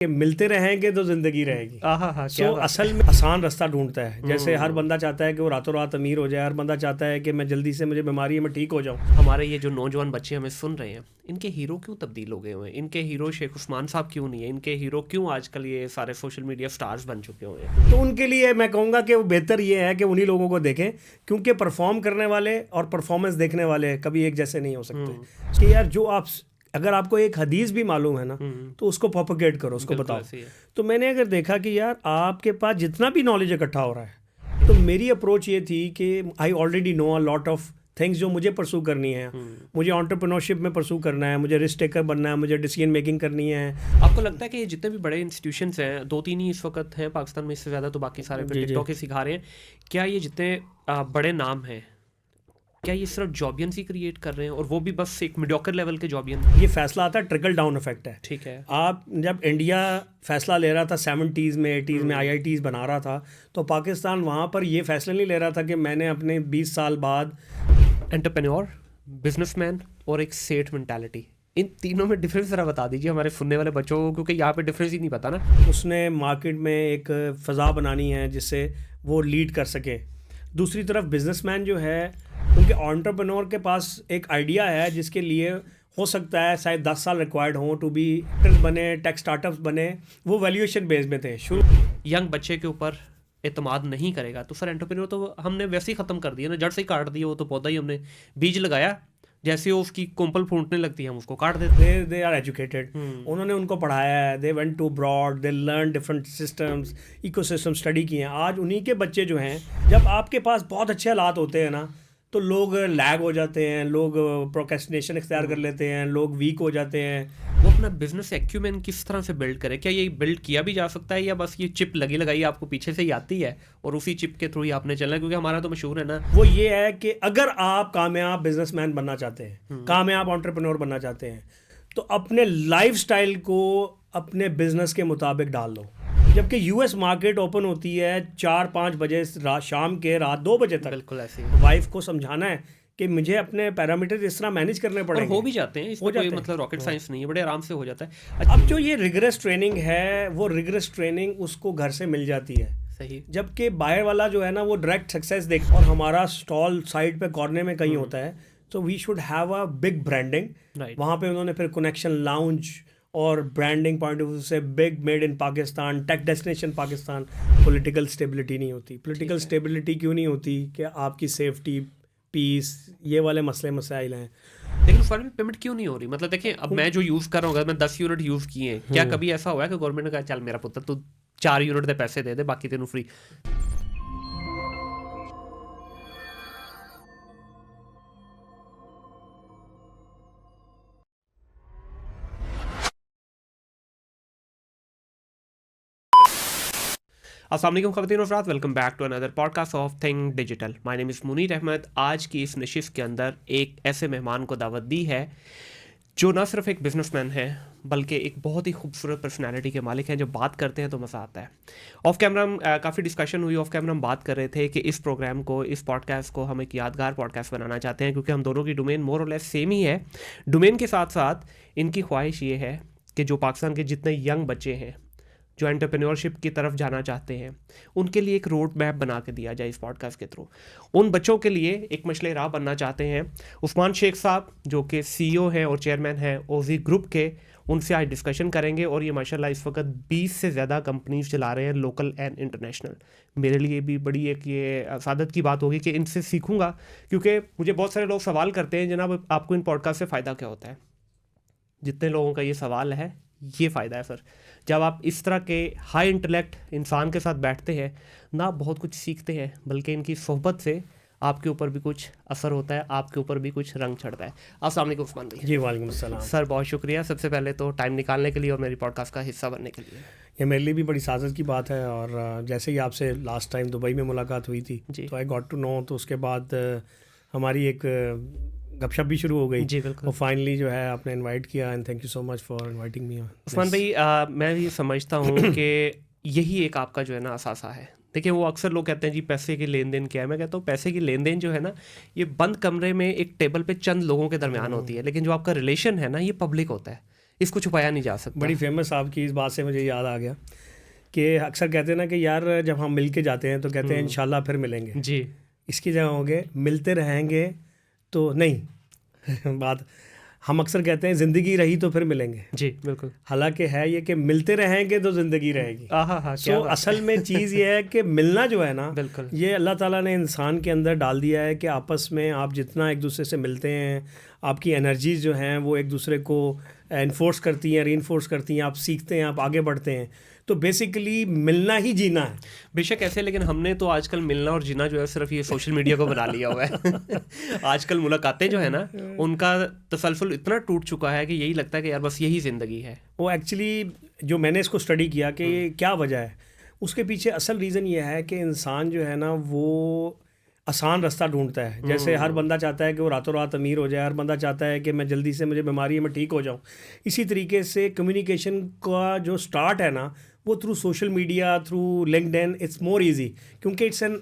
कि मिलते रहेंगे तो जिंदगी रहेगी। हाँ, सो असल में आसान रास्ता ढूंढता है। जैसे हर बंदा चाहता है कि वो रातों रात अमीर हो जाए, हर बंदा चाहता है कि मैं जल्दी से, मुझे बीमारी है, मैं ठीक हो जाऊं। हमारे ये जो नौजवान बच्चे हमें सुन रहे हैं, इनके हीरो क्यों तब्दील हो गए हुए हैं? इनके हीरो शेख उस्मान साहब क्यों नहीं है? इनके हीरो क्यों आजकल ये सारे सोशल मीडिया स्टार्स बन चुके हुए हैं? तो उनके लिए मैं कहूँगा कि वो बेहतर ये है कि उन्हीं लोगों को देखें, क्योंकि परफॉर्म करने वाले और परफॉर्मेंस देखने वाले कभी एक जैसे नहीं हो सकते। कि यार जो आप, अगर आपको एक हदीस भी मालूम है ना, तो उसको प्रोपेगेट करो, उसको बताओ। तो मैंने अगर देखा कि यार आपके पास जितना भी नॉलेज इकट्ठा हो रहा है, तो मेरी अप्रोच ये थी कि I already know a lot of things जो मुझे परसू करनी है। मुझे एंटरप्रेन्योरशिप में परसू करना है, मुझे रिस्क टेकर बनना है, मुझे डिसीजन मेकिंग करनी है। आपको लगता है कि जितने भी बड़े इंस्टीट्यूशंस हैं, 2-3 ही इस वक्त हैं पाकिस्तान में, इससे ज़्यादा तो बाकी सारे टिकटॉक ही सिखा रहे हैं, क्या ये जितने बड़े नाम हैं, क्या ये सिर्फ जॉबियंस ही क्रिएट कर रहे हैं, और वो भी बस एक मीडियोकर लेवल के जॉबियन? ये फैसला आता है, ट्रिकल डाउन इफेक्ट है। ठीक है। आप जब इंडिया फैसला ले रहा था 70s में 80s में IITs बना रहा था, तो पाकिस्तान वहाँ पर ये फैसला नहीं ले रहा था कि मैंने अपने 20 साल बाद एंटरप्रेन्योर, बिजनेसमैन और एक सेठ मेंटालिटी, इन तीनों में डिफरेंस ज़रा बता दीजिए हमारे सुनने वाले बच्चों को, क्योंकि यहाँ पे डिफरेंस ही नहीं पता ना। उसने मार्केट में एक फ़ज़ा बनानी है जिससे वो लीड कर सके। दूसरी तरफ बिजनेसमैन जो है, उनके एंटरप्रेन्योर के पास एक आइडिया है जिसके लिए हो सकता है शायद 10 साल रिक्वायर्ड हो टू बी बने, टेक स्टार्टअप्स बने। वो वैल्यूएशन बेस में थे शुरू। यंग बच्चे के ऊपर एतमाद नहीं करेगा तो सर एंटरप्रेन्योर तो हमने वैसे ही ख़त्म कर दिया ना, जड़ से ही काट दिया। वो तो पौधा ही हमने बीज लगाया, जैसे वो उसकी कोंपल फूटने लगती है हम उसको काट देते। दे आर एजुकेटेड, उन्होंने उनको पढ़ाया है, they went to broad, they learn different systems, ecosystem study किए हैं। आज उन्हीं के बच्चे जो हैं, जब आपके पास बहुत अच्छे हालात होते हैं ना, तो लोग लैग हो जाते हैं, लोग प्रोक्रेस्टिनेशन इख्तियार कर लेते हैं, लोग वीक हो जाते हैं। वो अपना बिजनेस एक्यूमेन किस तरह से बिल्ड करे? क्या ये बिल्ड किया भी जा सकता है, या बस ये चिप लगी लगाई आपको पीछे से ही आती है और उसी चिप के थ्रू ही आपने चलना है? क्योंकि हमारा तो मशहूर है ना, वो ये है कि अगर आप कामयाब बिजनेसमैन बनना चाहते हैं, कामयाब एंटरप्रेन्योर बनना चाहते हैं, तो अपने लाइफस्टाइल को अपने बिजनेस के मुताबिक डाल दो। जबकि यूएस मार्केट ओपन होती है 4-5 बजे शाम के रात 2 बजे तक। बिल्कुल ऐसे वाइफ को समझाना है कि मुझे अपने पैरामीटर इस तरह मैनेज करने पड़ेंगे। और हो भी जाते हैं, इसमें कोई मतलब रॉकेट साइंस नहीं है, बड़े आराम से हो जाता है। अब जो ये रिगरस ट्रेनिंग है, वो रिगरस ट्रेनिंग उसको घर से मिल जाती है। सही। जबकि बाहर वाला जो है ना, वो डायरेक्ट सक्सेस देख, और हमारा स्टॉल साइड पे कॉर्नर में कहीं होता है, तो we should have a big branding. वहाँ पे उन्होंने फिर कनेक्शन लाउंज और ब्रांडिंग पॉइंट ऑफ व्यू से big made in Pakistan, tech destination Pakistan. Political stability नहीं होती। पॉलिटिकल स्टेबिलिटी क्यों नहीं होती? कि आपकी सेफ्टी, पीस, ये वाले मसले मसाइल हैं। लेकिन उस वाले में पेमेंट क्यों नहीं हो रही? मतलब देखिए, अब मैं जो यूज़ कर रहा हूँ, अगर मैं 10 यूनिट यूज़ किए हैं, क्या कभी ऐसा हुआ है कि गवर्नमेंट ने कहा चल मेरा पुत्र तू 4 यूनिट के पैसे दे दे, बाकी तेनू फ्री? अस्सलाम वालेकुम ख़वातीन और हज़रात, welcome back to another podcast of Think Digital. My name is Munir Ahmad. आज की इस नशिस्त के अंदर एक ऐसे मेहमान को दावत दी है जो ना सिर्फ एक बिजनेसमैन है, बल्कि एक बहुत ही खूबसूरत पर्सनालिटी के मालिक हैं। जब बात करते हैं तो मज़ा आता है। ऑफ कैमरा हम काफ़ी डिस्कशन हुई, ऑफ कैमरा हम बात कर रहे थे कि इस प्रोग्राम को, इस पॉडकास्ट को हम एक यादगार पॉडकास्ट बनाना चाहते हैं, क्योंकि हम दोनों की डोमेन मोर और लेस सेम ही है। डोमेन के साथ साथ इनकी ख्वाहिश ये है कि जो पाकिस्तान के जितने यंग बच्चे हैं जो एंटरप्रेन्योरशिप की तरफ जाना चाहते हैं, उनके लिए एक रोड मैप बना के दिया जाए इस पॉडकास्ट के थ्रू। उन बच्चों के लिए एक मशले राह बनना चाहते हैं। उस्मान शेख साहब जो कि CEO हैं और चेयरमैन हैं ओजी ग्रुप के, उनसे आज डिस्कशन करेंगे। और ये माशाल्लाह इस वक्त 20 से ज़्यादा कंपनीज चला रहे हैं, लोकल एंड इंटरनेशनल। मेरे लिए भी बड़ी एक ये सादत की बात होगी कि इनसे सीखूंगा, क्योंकि मुझे बहुत सारे लोग सवाल करते हैं, जनाब आपको इन पॉडकास्ट से फ़ायदा क्या होता है? जितने लोगों का ये सवाल है, ये फ़ायदा है सर। जब आप इस तरह के हाई इंटेलेक्ट इंसान के साथ बैठते हैं ना, बहुत कुछ सीखते हैं, बल्कि इनकी सोहबत से आपके ऊपर भी कुछ असर होता है, आपके ऊपर भी कुछ रंग चढ़ता है। अस्सलाम वालेकुम उस्मान भाई। जी वालेकुम अस्सलाम सर, बहुत शुक्रिया सबसे पहले तो टाइम निकालने के लिए और मेरी पॉडकास्ट का हिस्सा बनने के लिए। ये मेरे लिए भी बड़ी सादत की बात है। और जैसे ही आपसे लास्ट टाइम दुबई में मुलाकात हुई थी, तो आई गॉट टू नो, तो उसके बाद हमारी एक गपशप भी शुरू हो गई। जी बिल्कुल। और फाइनली जो है आपने इनवाइट किया, and thank you so much for inviting me. Usman भाई, मैं ये समझता हूँ कि यही एक आपका जो है ना असासा है। देखिए, वो अक्सर लोग कहते हैं जी पैसे की लेन देन क्या है। मैं कहता हूँ पैसे की लेन देन जो है ना, ये बंद कमरे में एक टेबल पे चंद लोगों के दरमियान होती है, लेकिन जो आपका रिलेशन है ना, ये पब्लिक होता है। इसको छुपाया नहीं जा सकता। बड़ी फेमस आपकी इस बात से मुझे याद आ गया कि अक्सर कहते हैं ना कि यार जब हम मिल के जाते हैं तो कहते हैं इंशाल्लाह फिर मिलेंगे जी। इसकी जगह होंगे मिलते रहेंगे तो नहीं बात हम अक्सर कहते हैं ज़िंदगी रही तो फिर मिलेंगे। जी बिल्कुल। हालांकि है ये कि मिलते रहेंगे तो ज़िंदगी रहेगी। हाँ, सो असल में चीज़ ये है कि मिलना जो है ना, बिल्कुल, ये अल्लाह ताला ने इंसान के अंदर डाल दिया है कि आपस में आप जितना एक दूसरे से मिलते हैं, आपकी एनर्जीज जो हैं वो एक दूसरे को इन्फोर्स करती हैं, रीइंफोर्स करती हैं, आप सीखते हैं, आप आगे बढ़ते हैं। तो बेसिकली मिलना ही जीना है। बेशक ऐसे, लेकिन हमने तो आजकल मिलना और जीना जो है सिर्फ ये सोशल मीडिया को बना लिया हुआ है। आजकल मुलाकातें जो है ना, उनका तसलसल इतना टूट चुका है कि यही लगता है कि यार बस यही ज़िंदगी है। वो एक्चुअली जो मैंने इसको स्टडी किया कि ये क्या वजह है, उसके पीछे असल रीज़न ये है कि इंसान जो है ना वो आसान रास्ता ढूंढता है। जैसे हर बंदा चाहता है कि वो रातों रात अमीर हो जाए, हर बंदा चाहता है कि मैं जल्दी से, मुझे बीमारी है मैं ठीक हो जाऊं। इसी तरीके से कम्युनिकेशन का जो स्टार्ट है ना वो through social media, through LinkedIn, it's more easy क्योंकि इट्स एन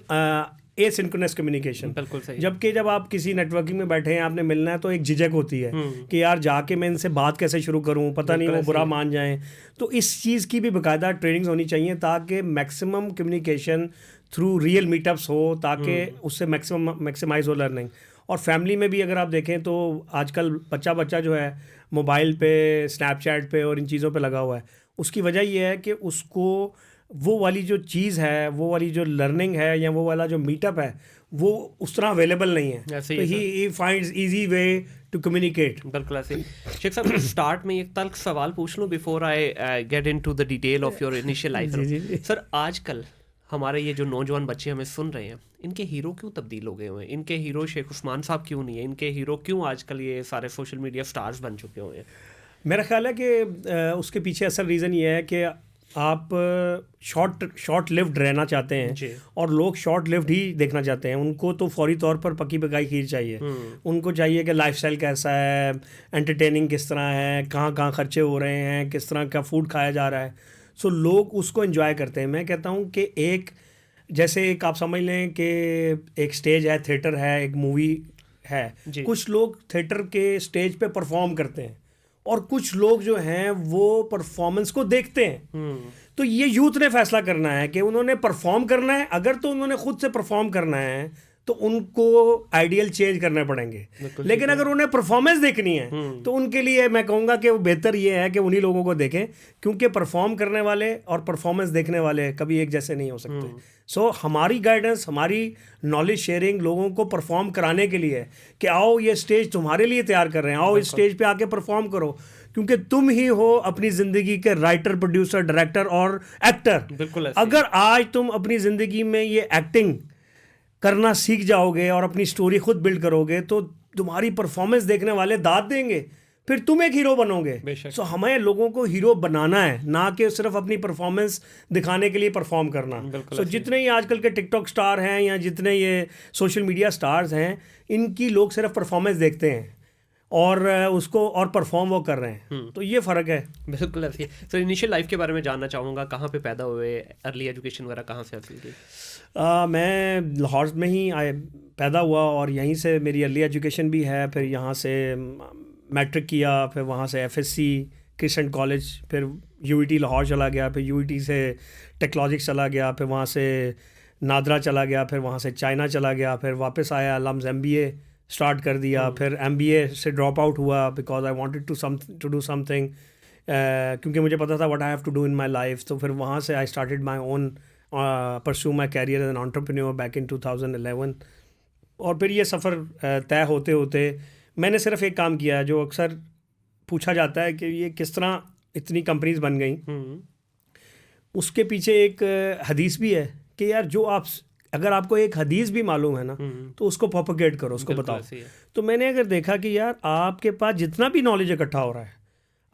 एसिंक्रोनस कम्युनिकेशन। बिल्कुल सही। जबकि जब आप किसी नेटवर्किंग में बैठे हैं, आपने मिलना है तो एक झिझक होती है कि यार जाके मैं इनसे बात कैसे शुरू करूं, पता नहीं वो बुरा मान जाएं। तो इस चीज़ की भी बाकायदा ट्रेनिंग्स होनी चाहिए ताकि maximum communication through real meetups हो, ताकि उससे मैक्सिमाइज हो लर्निंग। और फैमिली में भी अगर आप देखें तो आजकल बच्चा जो है मोबाइल पे, स्नैपचैट पे और इन चीज़ों पे लगा हुआ है। उसकी वजह ये है कि उसको वो वाली जो चीज़ है, वो वाली जो लर्निंग है या वो वाला जो मीटअप है वो उस तरह अवेलेबल नहीं है। तो he finds easy way to communicate. बिल्कुल ऐसे। शेख साहब, स्टार्ट में एक तल्ख सवाल पूछ लूँ before I get into the detail of your initial life. Sir, आजकल हमारे ये जो नौजवान बच्चे हमें सुन रहे हैं, इनके हीरो क्यों तब्दील हो गए हुए हैं? इनके हीरो शेख उस्मान साहब क्यों नहीं है? इनके हीरो क्यों आजकल ये सारे सोशल मीडिया स्टार्स बन चुके हुए हैं? मेरा ख्याल है कि उसके पीछे असल रीज़न ये है कि आप शॉर्ट लिव्ड रहना चाहते हैं और लोग शॉर्ट लिव्ड ही देखना चाहते हैं। उनको तो फौरी तौर पर पकी पकाई खीर चाहिए। उनको चाहिए कि लाइफस्टाइल कैसा है, एंटरटेनिंग किस तरह है, कहाँ कहाँ खर्चे हो रहे हैं, किस तरह का फूड खाया जा रहा है। सो लोग उसको एंजॉय करते हैं। मैं कहता हूँ कि जैसे एक आप समझ लें कि एक स्टेज है, थिएटर है, एक मूवी है। कुछ लोग थिएटर के स्टेज पे परफॉर्म करते हैं और कुछ लोग जो हैं वो परफॉर्मेंस को देखते हैं। तो ये यूथ ने फैसला करना है कि उन्होंने परफॉर्म करना है। अगर तो उन्होंने खुद से परफॉर्म करना है तो उनको आइडियल चेंज करने पड़ेंगे, लेकिन अगर उन्हें परफॉर्मेंस देखनी है तो उनके लिए मैं कहूँगा कि वो बेहतर ये है कि उन्हीं लोगों को देखें, क्योंकि परफॉर्म करने वाले और परफॉर्मेंस देखने वाले कभी एक जैसे नहीं हो सकते। सो हमारी गाइडेंस, हमारी नॉलेज शेयरिंग लोगों को परफॉर्म कराने के लिए कि आओ ये स्टेज तुम्हारे लिए तैयार कर रहे हैं, आओ इस स्टेज पे आके परफॉर्म करो, क्योंकि तुम ही हो अपनी ज़िंदगी के राइटर, प्रोड्यूसर, डायरेक्टर और एक्टर। बिल्कुल। अगर आज तुम अपनी ज़िंदगी में ये एक्टिंग करना सीख जाओगे और अपनी स्टोरी खुद बिल्ड करोगे तो तुम्हारी परफॉर्मेंस देखने वाले दाद देंगे, फिर तुम एक हीरो बनोगे। सो हमें लोगों को हीरो बनाना है, ना कि सिर्फ अपनी परफॉर्मेंस दिखाने के लिए परफॉर्म करना। सो जितने ही आजकल के टिकटॉक स्टार हैं या जितने ये सोशल मीडिया स्टार्स हैं, इनकी लोग सिर्फ परफॉर्मेंस देखते हैं और उसको और परफॉर्म वो कर रहे हैं। तो ये फ़र्क है। बिल्कुल ऐसी है। सर, इनिशियल लाइफ के बारे में जानना चाहूँगा, कहाँ पे पैदा हुए, अर्ली एजुकेशन वगैरह कहाँ से हासिल की? मैं लाहौर में ही पैदा हुआ और यहीं से मेरी अर्ली एजुकेशन भी है। फिर यहाँ से मैट्रिक किया, फिर वहाँ से FSC क्रिस्टियन कॉलेज, फिर UET लाहौर चला गया, फिर UET से टेक्नोलॉजिक्स चला गया, फिर वहाँ से नादरा चला गया, फिर वहाँ से चाइना चला गया, फिर वापस आया, लम्स MBA स्टार्ट कर दिया। फिर MBA से ड्रॉप आउट हुआ because I wanted to do something, क्योंकि मुझे पता था what I have to do in my life. तो फिर वहाँ से I started my own pursue my career as an entrepreneur back in 2011। और फिर ये सफ़र तय होते होते मैंने सिर्फ एक काम किया जो अक्सर पूछा जाता है कि ये किस तरह इतनी कंपनीज बन गई। उसके पीछे एक हदीस भी है कि यार जो अगर आपको एक हदीस भी मालूम है ना तो उसको प्रोपेगेट करो, उसको बताओ। तो मैंने अगर देखा कि यार आपके पास जितना भी नॉलेज इकट्ठा हो रहा है,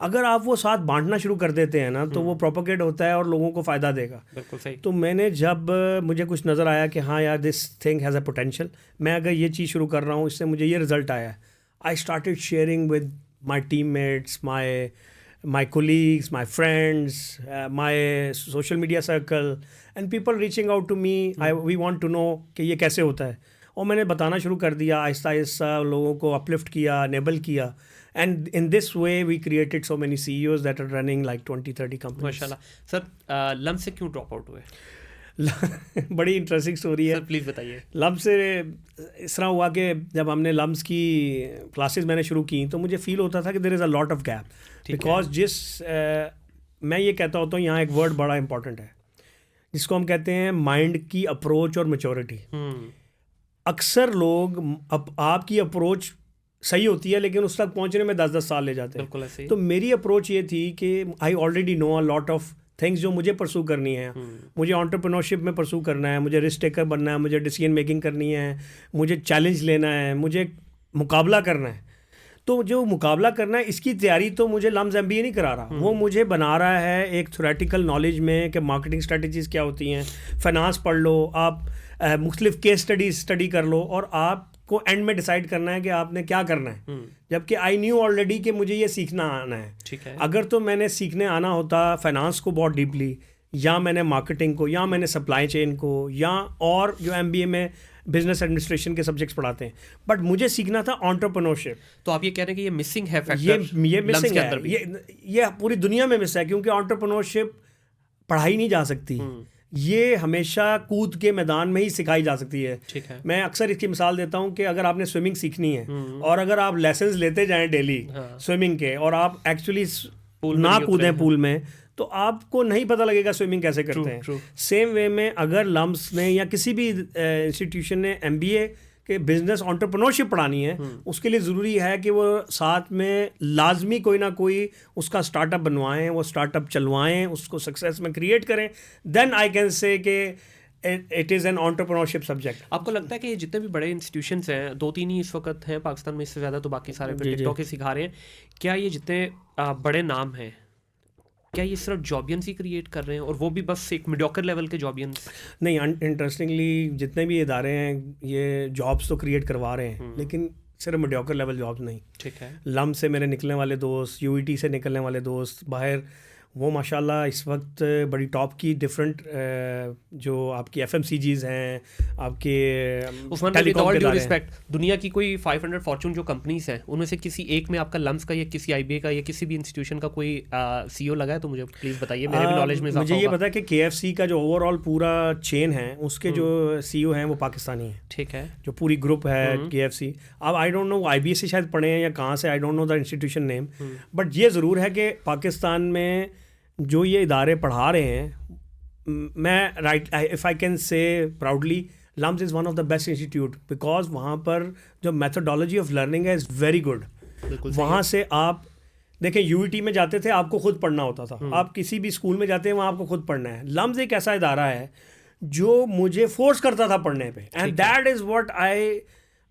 अगर आप वो साथ बांटना शुरू कर देते हैं ना तो वो प्रोपेगेट होता है और लोगों को फ़ायदा देगा। बिल्कुल सही। तो मैंने जब मुझे कुछ नज़र आया कि हाँ यार this thing has a potential, मैं अगर ये चीज़ शुरू कर रहा हूँ, इससे मुझे ये रिज़ल्ट आया, I started sharing with my teammates, my colleagues, my friends, my social media circle and people reaching out to me. We want to know कि ये कैसे होता है, और मैंने बताना शुरू कर दिया। आहिस्ता आहिस्ता लोगों को अपलिफ्ट किया, एनेबल किया, And in this way, we created so many CEOs that are running like 20-30 companies. माशाल्लाह सर, लम्स से क्यों ड्रॉप आउट हुए? बड़ी इंटरेस्टिंग स्टोरी है सर प्लीज़ बताइए। लम्स से इस तरह हुआ कि जब हमने लम्स की क्लासेस मैंने शुरू की तो मुझे फील होता था कि there is a lot of gap, because मैं ये कहता होता हूँ यहाँ एक वर्ड बड़ा इंपॉर्टेंट है जिसको हम कहते हैं माइंड की अप्रोच और मैच्योरिटी। अक्सर लोग आपकी अप्रोच सही होती है लेकिन उस तक पहुँचने में 10-10 साल ले जाते हैं। बिल्कुल ऐसे। तो मेरी अप्रोच ये थी कि I already know a lot of things जो मुझे परसू करनी है। मुझे एंटरप्रेन्योरशिप में परसू करना है, मुझे रिस्क टेकर बनना है, मुझे डिसीजन मेकिंग करनी है, मुझे चैलेंज लेना है, मुझे मुकाबला करना है। तो जो मुकाबला करना है इसकी तैयारी तो मुझे लम्स MBA नहीं करा रहा, वो मुझे बना रहा है एक थ्योरेटिकल नॉलेज में कि मार्केटिंग स्ट्रेटजीज़ क्या होती हैं, फाइनेंस पढ़ लो, आप मुख्तलिफ केस स्टडी कर लो और आपको एंड में डिसाइड करना है कि आपने क्या करना है। जबकि आई न्यू ऑलरेडी कि मुझे ये सीखना आना है। ठीक है। अगर तो मैंने सीखने आना होता फाइनेंस को बहुत डीपली, या मैंने मार्केटिंग को, या मैंने सप्लाई चेन को, या और जो MBA में बिजनेस एडमिनिस्ट्रेशन के सब्जेक्ट्स पढ़ाते हैं, बट मुझे सीखना था एंटरप्रेन्योरशिप। तो आप ये कह रहे हैं कि ये मिसिंग है फैक्टर? ये मिसिंग है, ये पूरी दुनिया में मिस है, क्योंकि एंटरप्रेन्योरशिप पढ़ाई नहीं जा सकती, ये हमेशा कूद के मैदान में ही सिखाई जा सकती है। ठीक है। मैं अक्सर इसकी मिसाल देता हूँ कि अगर आपने स्विमिंग सीखनी है और अगर आप लेसन्स लेते जाएं डेली स्विमिंग के और आप एक्चुअली ना कूदें पूल में, तो आपको नहीं पता लगेगा स्विमिंग कैसे करते हैं। सेम वे में अगर लम्स ने या किसी भी इंस्टीट्यूशन ने MBA के बिजनेस एंटरप्रेन्योरशिप पढ़ानी है, उसके लिए ज़रूरी है कि वो साथ में लाजमी कोई ना कोई उसका स्टार्टअप बनवाएं, वो स्टार्टअप चलवाएं, उसको सक्सेस में क्रिएट करें। देन आई कैन से कि it is an entrepreneurship subject. आपको लगता है कि ये जितने भी बड़े इंस्टीट्यूशंस हैं, 2-3 ही इस वक्त हैं पाकिस्तान में, इससे ज़्यादा तो बाकी सारे टिकटॉक ही सिखा रहे हैं, क्या ये जितने बड़े नाम हैं, क्या ये सिर्फ जॉबियंस ही क्रिएट कर रहे हैं और वो भी बस एक मीडियोकर लेवल के जॉबियंस? नहीं, इंटरेस्टिंगली जितने भी इदारे हैं ये जॉब्स तो क्रिएट करवा रहे हैं, लेकिन सिर्फ मीडियोकर लेवल जॉब्स नहीं। ठीक है। लम से मेरे निकलने वाले दोस्त, UET से निकलने वाले दोस्त बाहर, वो माशाल्लाह इस वक्त बड़ी टॉप की डिफरेंट जो आपकी FMCGs हैं, आपके टेलीकॉम के रिस्पेक्ट, दुनिया की कोई 500 फॉर्चून जो कंपनीज हैं उनमें से किसी एक में आपका लम्स का या किसी IBA का या किसी भी इंस्टीट्यूशन का कोई CEO लगा है तो मुझे प्लीज़ बताइए, मेरे भी नॉलेज में मुझे ये पता है कि KFC का जो ओवरऑल पूरा चेन है उसके जो CEO हैं वो पाकिस्तानी हैं। ठीक है। जो पूरी ग्रुप है KFC, अब आई डोंट नो IBA से शायद पढ़े हैं या कहाँ से, I don't know the institution name, but ये ज़रूर है कि पाकिस्तान में जो ये इदारे पढ़ा रहे हैं, मैं if I can say proudly, LUMS is one of the best institute, because वहाँ पर जो मैथडोलॉजी ऑफ लर्निंग है इज़ वेरी गुड। वहाँ से आप देखें, UET में जाते थे आपको खुद पढ़ना होता था, आप किसी भी स्कूल में जाते हैं वहाँ आपको खुद पढ़ना है। लम्स एक ऐसा इदारा है जो मुझे फोर्स करता था पढ़ने पे, and that is what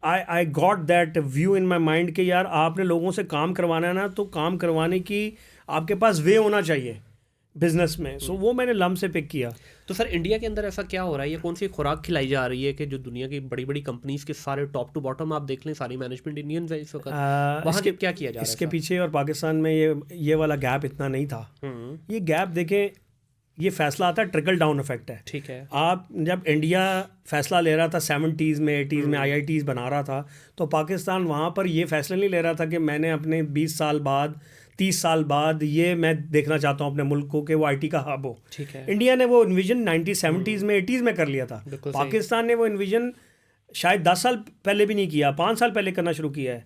I got that view in my mind कि यार आपने लोगों से काम करवाना है ना, तो काम करवाने की आपके पास वे होना चाहिए बिजनेस में। सो वो मैंने लम से पिक किया। तो सर इंडिया के अंदर ऐसा क्या हो रहा है, ये कौन सी खुराक खिलाई जा रही है कि जो दुनिया की बड़ी बड़ी कंपनीज के सारे टॉप टू बॉटम आप देख लें सारी मैनेजमेंट इंडियंस है इस वक्त, वहाँ क्या किया जा रहा है? इसके पीछे और पाकिस्तान में ये वाला गैप इतना नहीं था। ये गैप देखें, ये फैसला आता है, ट्रिकल डाउन इफेक्ट है। ठीक है। आप जब इंडिया फैसला ले रहा था 70s में 80s में IITs बना रहा था, तो पाकिस्तान वहाँ पर ये फैसला नहीं ले रहा था कि मैंने अपने 20 साल बाद 30 साल बाद ये मैं देखना चाहता हूँ अपने मुल्क को कि वो IT का हब हो। ठीक है। इंडिया ने वो इन्विजन 70s में 80s में कर लिया था। पाकिस्तान ने वो इन्विजन शायद 10 साल पहले भी नहीं किया, 5 साल पहले करना शुरू किया है।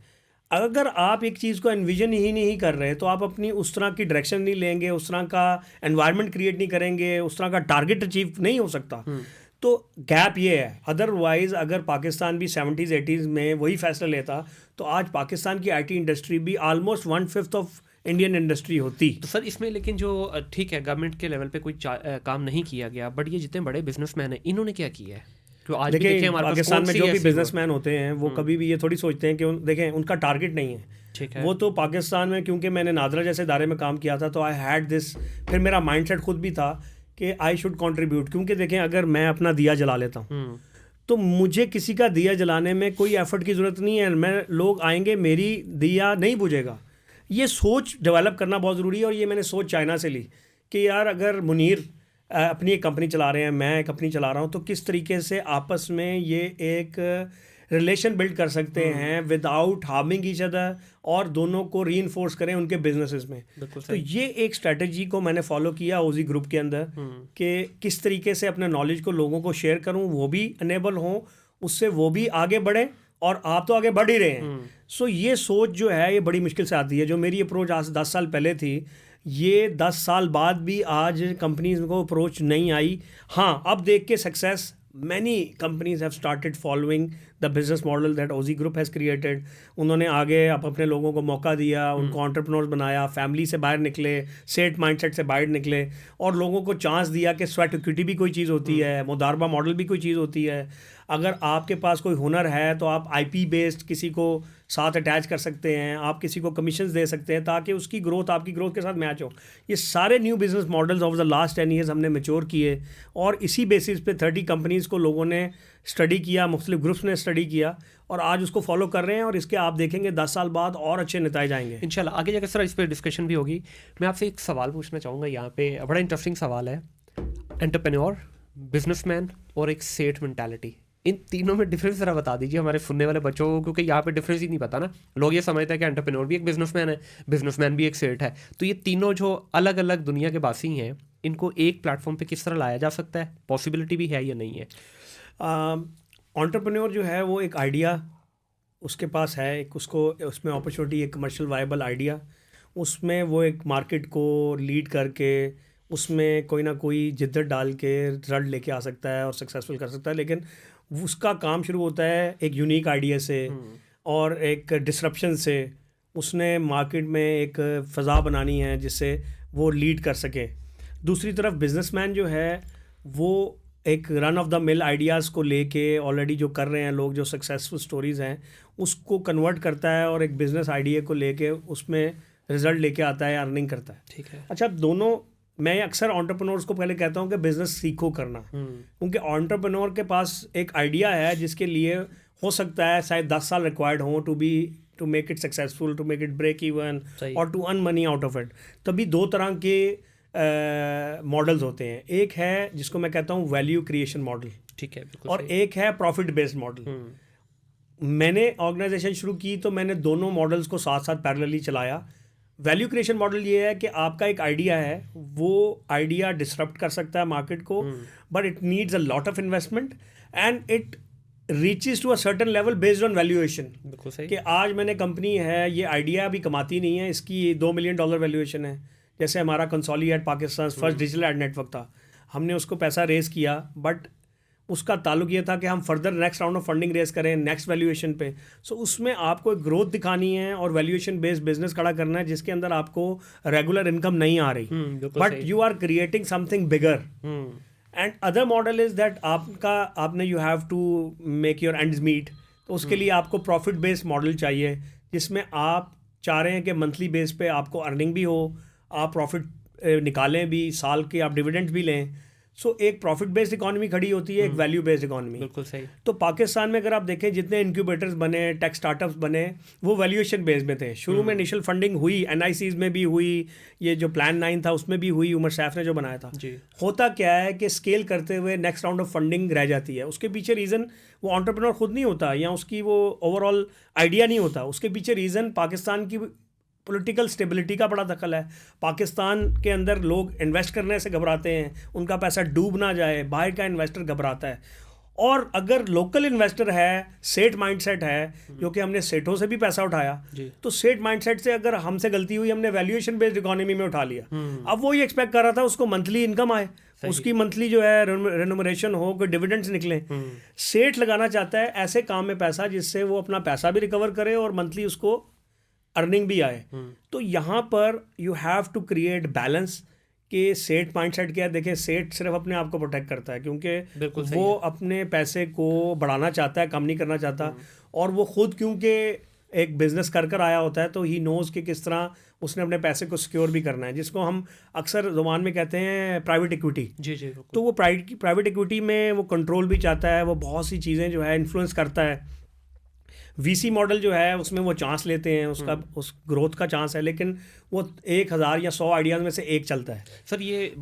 अगर आप एक चीज़ को एनविजन ही नहीं कर रहे तो आप अपनी उस तरह की डायरेक्शन नहीं लेंगे, उस तरह का एनवायरनमेंट क्रिएट नहीं करेंगे, उस तरह का टारगेट अचीव नहीं हो सकता। तो गैप ये है। अदरवाइज़ अगर पाकिस्तान भी 70s 80s में वही फैसला लेता तो आज पाकिस्तान की IT इंडस्ट्री भी ऑलमोस्ट 1/5 ऑफ इंडियन इंडस्ट्री होती। तो सर इसमें लेकिन जो ठीक है गवर्नमेंट के लेवल पे कोई काम नहीं किया गया, बट ये जितने बड़े बिजनेसमैन हैं इन्होंने क्या किया है? आज देखिए पाकिस्तान में जो भी बिजनेसमैन होते हैं वो कभी भी ये थोड़ी सोचते हैं कि देखें उनका टारगेट नहीं है। ठीक है। वो तो पाकिस्तान में, क्योंकि मैंने नादरा जैसे इदारे में काम किया था तो आई हैड दिस, फिर मेरा माइंडसेट खुद भी था कि आई शुड कंट्रीब्यूट। क्योंकि देखें अगर मैं अपना दिया जला लेता हूँ तो मुझे किसी का दिया जलाने में कोई एफर्ट की ज़रूरत नहीं है। मैं लोग आएंगे, मेरी दिया नहीं बुझेगा। ये सोच डेवलप करना बहुत ज़रूरी है। और ये मैंने सोच चाइना से ली कि यार अगर मुनीर अपनी एक कंपनी चला रहे हैं, मैं एक कंपनी चला रहा हूँ, तो किस तरीके से आपस में ये एक रिलेशन बिल्ड कर सकते हैं विदाउट हार्मिंग ईच अदर, और दोनों को रीइंफोर्स करें उनके बिजनेसेस में। तो ये एक स्ट्रेटजी को मैंने फॉलो किया ओजी ग्रुप के अंदर कि किस तरीके से अपने नॉलेज को लोगों को शेयर करूं, वो भी अनेबल हों, उससे वो भी आगे बढ़ें और आप तो आगे बढ़ ही रहे हैं। सो ये सोच जो है ये बड़ी मुश्किल से आती है। जो मेरी अप्रोच आज 10 साल पहले थी, ये 10 साल बाद भी आज कंपनीज को अप्रोच नहीं आई। हाँ, अब देख के success many companies have started following the business model that OZ Group has created. उन्होंने आगे अपने लोगों को मौका दिया, उनको एंटरप्रेन्योर्स बनाया, फैमिली से बाहर निकले, सेट माइंडसेट से बाहर निकले, और लोगों को चांस दिया कि स्वेट इक्विटी भी कोई चीज़ होती है, मुदारबा मॉडल भी कोई चीज़ होती है। अगर आपके पास कोई हुनर है तो आप IP बेस्ड किसी को साथ अटैच कर सकते हैं, आप किसी को कमीशंस दे सकते हैं ताकि उसकी ग्रोथ आपकी ग्रोथ के साथ मैच हो। ये सारे new business models over the last 10 years हमने मैच्योर किए, और इसी बेसिस पे 30 कंपनीज़ को लोगों ने स्टडी किया, मुख्तलिफ ग्रुप्स ने स्टडी किया, और आज उसको फॉलो कर रहे हैं, और इसके आप देखेंगे 10 साल बाद और अच्छे नतीजे आएंगे इंशाल्लाह। आगे जाकर सर इस पर डिस्कशन भी होगी। मैं आपसे एक सवाल पूछना चाहूँगा यहाँ पे, बड़ा इंटरेस्टिंग सवाल है। एंटरप्रेन्योर, बिजनेसमैन और एक सेठ मेंटालिटी, इन तीनों में डिफरेंस ज़रा बता दीजिए हमारे सुनने वाले बच्चों को, क्योंकि यहाँ पे डिफरेंस ही नहीं पता ना। लोग ये समझते हैं कि एंटरप्रेन्योर भी एक बिजनेसमैन है, बिजनेसमैन भी एक सेठ है। तो ये तीनों जो अलग अलग दुनिया के बासी हैं, इनको एक प्लेटफॉर्म पे किस तरह लाया जा सकता है? पॉसिबिलिटी भी है या नहीं है? एंटरप्रेन्योर जो है वो एक आइडिया उसके पास है, एक उसको उसमें अपॉर्चुनिटी, एक कमर्शियल वायबल आइडिया, उसमें वो एक मार्केट को लीड करके उसमें कोई ना कोई जिद्दत डाल के रिजल्ट लेके आ सकता है और सक्सेसफुल कर सकता है। लेकिन उसका काम शुरू होता है एक यूनिक आइडिया से और एक डिसरप्शन से। उसने मार्केट में एक फ़ज़ा बनानी है जिससे वो लीड कर सके। दूसरी तरफ बिजनेसमैन जो है वो एक run of the mill ideas को लेके ऑलरेडी जो कर रहे हैं लोग, जो सक्सेसफुल स्टोरीज़ हैं, उसको कन्वर्ट करता है और एक बिज़नेस आइडिया को लेके उसमें रिजल्ट लेके आता है, अर्निंग करता है। ठीक है। अच्छा, दोनों मैं अक्सर एंटरप्रेन्योर्स को पहले कहता हूँ कि बिज़नेस सीखो करना, क्योंकि एंटरप्रेन्योर के पास एक आइडिया है जिसके लिए हो सकता है शायद 10 साल रिक्वायर्ड हो to make it successful, to make it break even और to earn money out of it. तभी दो तरह के मॉडल्स होते हैं। एक है जिसको मैं कहता हूँ वैल्यू क्रिएशन मॉडल, ठीक है, और एक है प्रॉफिट बेस्ड मॉडल। मैंने ऑर्गेनाइजेशन शुरू की तो मैंने दोनों मॉडल्स को साथ साथ पैरेलली चलाया। वैल्यू क्रिएशन मॉडल ये है कि आपका एक आइडिया है, वो आइडिया डिसरप्ट कर सकता है मार्केट को, but it needs a lot of investment and it reaches to a certain level based on valuation. बिल्कुल सही। कि आज मैंने कंपनी है, ये आइडिया अभी कमाती नहीं है, इसकी $2 मिलियन वैल्यूएशन है। जैसे हमारा कंसोली एट Pakistan first digital ad network था, हमने उसको पैसा रेज किया, बट उसका ताल्लुक ये था कि हम further next round of funding raise करें नेक्स्ट वैल्यूएशन पे। सो उसमें आपको एक ग्रोथ दिखानी है और वैल्यूएशन बेस्ड बिजनेस खड़ा करना है जिसके अंदर आपको रेगुलर इनकम नहीं आ रही, but you are creating something bigger. And other model is that आपने you have to make your ends meet. तो उसके लिए आपको प्रॉफिट बेस्ड मॉडल चाहिए जिसमें आप चाह रहे हैं कि मंथली बेस पे आपको अर्निंग भी हो, आप प्रॉफिट निकालें भी, साल के आप डिविडेंड भी लें। सो एक प्रॉफिट बेस्ड इकॉनमी खड़ी होती है, एक वैल्यू बेस्ड इकॉनमी। बिल्कुल सही। तो पाकिस्तान में अगर आप देखें जितने इंक्यूबेटर्स बने, टेक स्टार्टअप्स बने, वो वैल्यूएशन बेस्ड में थे। शुरू में इनिशियल फंडिंग हुई, NICs में भी हुई, ये जो प्लान 9 था उसमें भी हुई, उमर सैफ ने जो बनाया था जी। होता क्या है कि स्केल करते हुए नेक्स्ट राउंड ऑफ फंडिंग रह जाती है। उसके पीछे रीज़न वो एंटरप्रेन्योर खुद नहीं होता या उसकी वो ओवरऑल आइडिया नहीं होता, उसके पीछे रीज़न पाकिस्तान की पॉलिटिकल स्टेबिलिटी का बड़ा दखल है। पाकिस्तान के अंदर लोग इन्वेस्ट करने से घबराते हैं, उनका पैसा डूब ना जाए, बाहर का इन्वेस्टर घबराता है। और अगर लोकल इन्वेस्टर है, सेठ माइंडसेट है, जो कि हमने सेठों से भी पैसा उठाया, तो सेठ माइंडसेट से अगर हमसे गलती हुई, हमने वैल्यूएशन बेस्ड इकोनॉमी में उठा लिया। अब वो ये एक्सपेक्ट कर रहा था उसको मंथली इनकम आए, उसकी मंथली जो है रेन्यूमरेशन हो, कोई डिविडेंड्स निकले। सेठ लगाना चाहता है ऐसे काम में पैसा जिससे वो अपना पैसा भी रिकवर करे और मंथली उसको अर्निंग भी आए। तो यहाँ पर you have to create balance कि सेठ माइंडसेट क्या है। देखिए, सेठ सिर्फ अपने आप को प्रोटेक्ट करता है क्योंकि वो अपने पैसे को बढ़ाना चाहता है, कम नहीं करना चाहता। और वो खुद क्योंकि एक बिजनेस कर आया होता है तो ही नोज़ कि किस तरह उसने अपने पैसे को सिक्योर भी करना है, जिसको हम अक्सर ज़ुबान में कहते हैं प्राइवेट इक्विटी। जी। तो वो प्राइवेट इक्विटी में वो कंट्रोल भी चाहता है, वो बहुत सी चीज़ें जो है इन्फ्लुएंस करता है। वीसी मॉडल जो है उसमें वो चांस लेते हैं, उसका उस ग्रोथ का चांस है, लेकिन वो 1000 या 100 आइडियाज़ में से एक चलता है। सर ये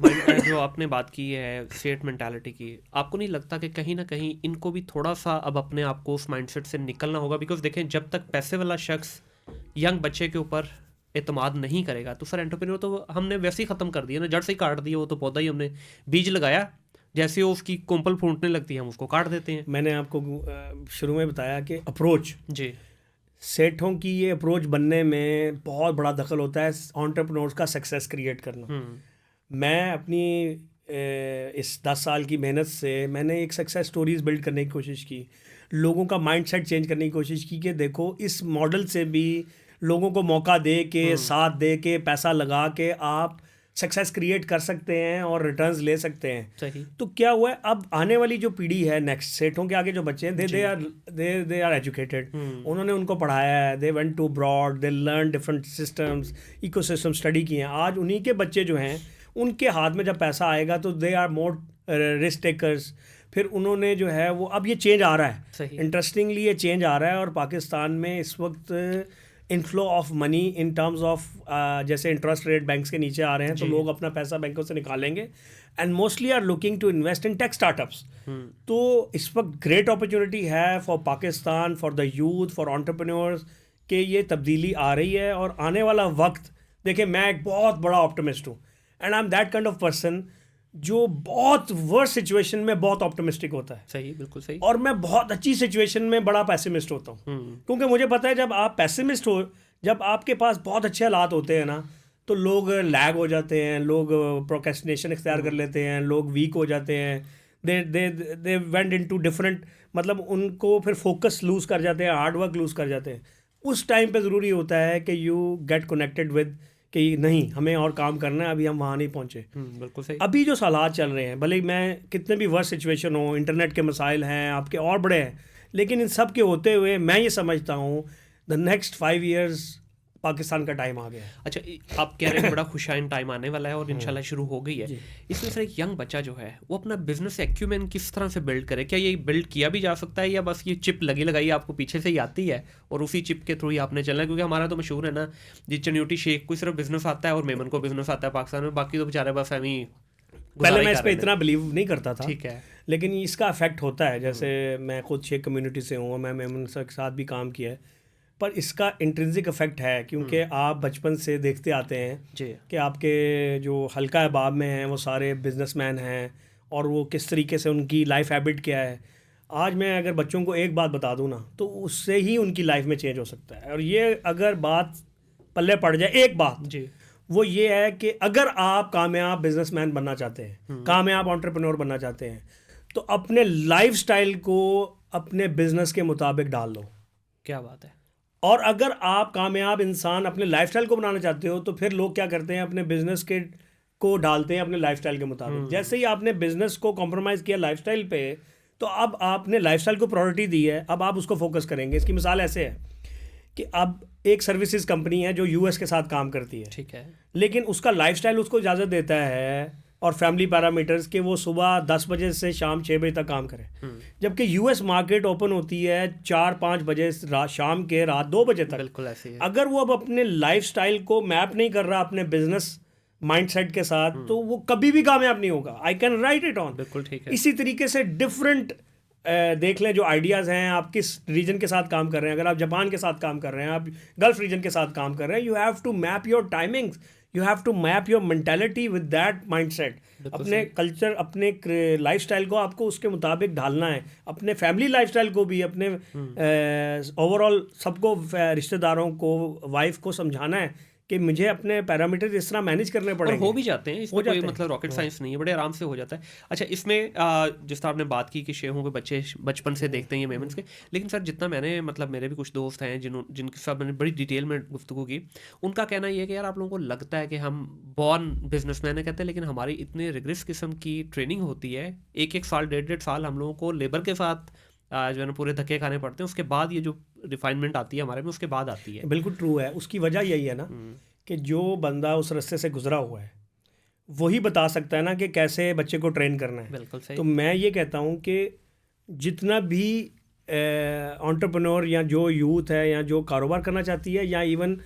जो आपने बात की है स्टेट मेंटालिटी की, आपको नहीं लगता कि कहीं ना कहीं इनको भी थोड़ा सा अब अपने आप को उस माइंडसेट से निकलना होगा? बिकॉज देखें, जब तक पैसे वाला शख्स यंग बच्चे के ऊपर एतमाद नहीं करेगा तो सर एंटरप्रेन्योर तो हमने वैसे ही ख़त्म कर दिया ना, जड़ से ही काट दिया। वो तो पौधा ही हमने बीज लगाया, जैसे वो उसकी कोंपल फूटने लगती है हम उसको काट देते हैं। मैंने आपको शुरू में बताया कि अप्रोच, जी, सेठों की ये अप्रोच बनने में बहुत बड़ा दखल होता है एंटरप्रेन्योर्स का सक्सेस क्रिएट करना। मैं अपनी इस 10 साल की मेहनत से मैंने एक सक्सेस स्टोरीज बिल्ड करने की कोशिश की, लोगों का माइंडसेट चेंज करने की कोशिश की कि देखो इस मॉडल से भी लोगों को मौका दे के, साथ दे के, पैसा लगा के आप सक्सेस क्रिएट कर सकते हैं और रिटर्न्स ले सकते हैं। सही। तो क्या हुआ है, अब आने वाली जो पीढ़ी है नेक्स्ट, सेठों के आगे जो बच्चे हैं, दे आर एजुकेटेड, उन्होंने उनको पढ़ाया है, they went to broad, they learn different systems, ecosystem study किए हैं। आज उन्हीं के बच्चे जो हैं उनके हाथ में जब पैसा आएगा तो they are more risk takers. फिर उन्होंने जो है वो, अब ये चेंज आ रहा है, इंटरेस्टिंगली ये चेंज आ रहा है। और पाकिस्तान में इस वक्त inflow of money in terms of जैसे इंटरेस्ट रेट बैंक्स के नीचे आ रहे हैं, तो लोग अपना पैसा बैंकों से निकालेंगे and mostly are looking to invest in tech startups. तो इस वक्त ग्रेट अपॉर्चुनिटी है for Pakistan, for the youth, for entrepreneurs कि ये तब्दीली आ रही है। और आने वाला वक्त, देखिए मैं एक बहुत बड़ा ऑप्टिमिस्ट हूँ and I am that kind of person जो बहुत वर्स्ट सिचुएशन में बहुत ऑप्टिमिस्टिक होता है। सही, बिल्कुल सही। और मैं बहुत अच्छी सिचुएशन में बड़ा पैसिमिस्ट होता हूँ, क्योंकि मुझे पता है जब आप पैसिमिस्ट हो, जब आपके पास बहुत अच्छे हालात होते हैं ना, तो लोग लैग हो जाते हैं, लोग प्रोक्रेस्टिनेशन इख्तियार कर लेते हैं, लोग वीक हो जाते हैं, दे वेंट इनटू डिफरेंट, मतलब उनको फिर फोकस लूज कर जाते हैं, हार्ड वर्क लूज कर जाते हैं। उस टाइम पे ज़रूरी होता है कि यू गेट कनेक्टेड विद कि नहीं हमें और काम करना है, अभी हम वहाँ नहीं पहुँचे। बिल्कुल सही। अभी जो हालात चल रहे हैं, भले मैं कितने भी वर्स्ट सिचुएशन हो, इंटरनेट के मसाइल हैं आपके और बड़े हैं, लेकिन इन सब के होते हुए मैं ये समझता हूँ द नेक्स्ट 5 years पाकिस्तान का टाइम आ गया है। अच्छा, आप कह रहे हैं बड़ा खुशाइन टाइम आने वाला है और इंशाल्लाह शुरू हो गई है। इसमें सर एक यंग बच्चा जो है वो अपना बिजनेस एक्यूमेन किस तरह से बिल्ड करे? क्या ये बिल्ड किया भी जा सकता है या बस ये चिप लगी लगाई आपको पीछे से ही आती है और उसी चिप के थ्रू ही आपने चलना है? क्योंकि हमारा तो मशहूर है ना जी, चन्यूटी शेख को सिर्फ बिजनेस आता है और मेमन को बिजनेस आता है पाकिस्तान में, बाकी तो बेचारे बस हमें ही पहले मैं इस पर इतना बिलीव नहीं करता था, ठीक है, लेकिन इसका इफेक्ट होता है। जैसे मैं खुद शेख कम्युनिटी से हूँ, मैं मेमन के साथ भी काम किया है, पर इसका इंट्रिंसिक इफेक्ट है क्योंकि आप बचपन से देखते आते हैं कि आपके जो हल्का अहबाब में हैं वो सारे बिजनेसमैन हैं और वो किस तरीके से उनकी लाइफ हैबिट क्या है। आज मैं अगर बच्चों को एक बात बता दूं ना, तो उससे ही उनकी लाइफ में चेंज हो सकता है। और ये अगर बात पल्ले पड़ जाए, एक बात जी, वो ये है कि अगर आप कामयाब बिजनेसमैन बनना चाहते हैं, कामयाब एंटरप्रेन्योर बनना चाहते हैं, तो अपने लाइफस्टाइल को अपने बिजनेस के मुताबिक डाल लो। क्या बात है। और अगर आप कामयाब इंसान अपने लाइफस्टाइल को बनाना चाहते हो, तो फिर लोग क्या करते हैं, अपने बिजनेस के को डालते हैं अपने लाइफस्टाइल के मुताबिक। जैसे ही आपने बिजनेस को कॉम्प्रोमाइज़ किया लाइफस्टाइल पे, तो अब आपने लाइफस्टाइल को प्रायोरिटी दी है, अब आप उसको फोकस करेंगे। इसकी मिसाल ऐसे है कि अब एक सर्विसेज कंपनी है जो यूएस के साथ काम करती है, ठीक है, लेकिन उसका लाइफस्टाइल उसको इजाज़त देता है और फैमिली पैरामीटर्स के वो सुबह 10 बजे से शाम 6 बजे तक काम करें, जबकि यूएस मार्केट ओपन होती है 4-5 बजे शाम के रात 2 बजे तक। बिल्कुल ऐसे है। अगर वो अब अपने लाइफस्टाइल को मैप नहीं कर रहा अपने बिजनेस माइंडसेट के साथ, तो वो कभी भी कामयाब नहीं होगा। I can write it on. बिल्कुल ठीक है। इसी तरीके से डिफरेंट देख लें जो आइडियाज़ हैं, आप किस रीजन के साथ काम कर रहे हैं। अगर आप जापान के साथ काम कर रहे हैं, आप गल्फ रीजन के साथ काम कर रहे हैं, you have to map your timings, you have to map your mentality with that mindset. अपने कल्चर, अपने लाइफस्टाइल को आपको उसके मुताबिक ढालना है, अपने फैमिली लाइफस्टाइल को भी, अपने ओवरऑल सबको, रिश्तेदारों को, वाइफ को समझाना है कि मुझे अपने पैरामीटर इस तरह मैनेज करने पड़ेंगे। और हो भी जाते हैं, इसमें कोई मतलब रॉकेट साइंस नहीं है, बड़े आराम से हो जाता है। अच्छा, इसमें जिस तरह आपने बात की कि शेहों के बच्चे बचपन से देखते हैं ये मेमन्स के, लेकिन सर जितना मैंने, मतलब मेरे भी कुछ दोस्त हैं जिनके साथ मैंने बड़ी डिटेल में गुफ्तगू की, उनका कहना ये है कि यार आप लोगों को लगता है कि हम बॉर्न बिजनेसमैन है कहते हैं, लेकिन हमारी इतने रिग्रेस किस्म की ट्रेनिंग होती है, 1-1 साल 1.5 साल हम लोगों को लेबर के साथ जो है ना पूरे धक्के खाने पड़ते हैं, उसके बाद ये जो रिफाइनमेंट आती है हमारे में, उसके बाद आती है। बिल्कुल ट्रू है। उसकी वजह यही है ना कि जो बंदा उस रास्ते से गुजरा हुआ है वही बता सकता है ना कि कैसे बच्चे को ट्रेन करना है। बिल्कुल सही। तो मैं ये कहता हूँ कि जितना भी एंटरप्रेन्योर या जो यूथ है या जो कारोबार करना चाहती है या इवन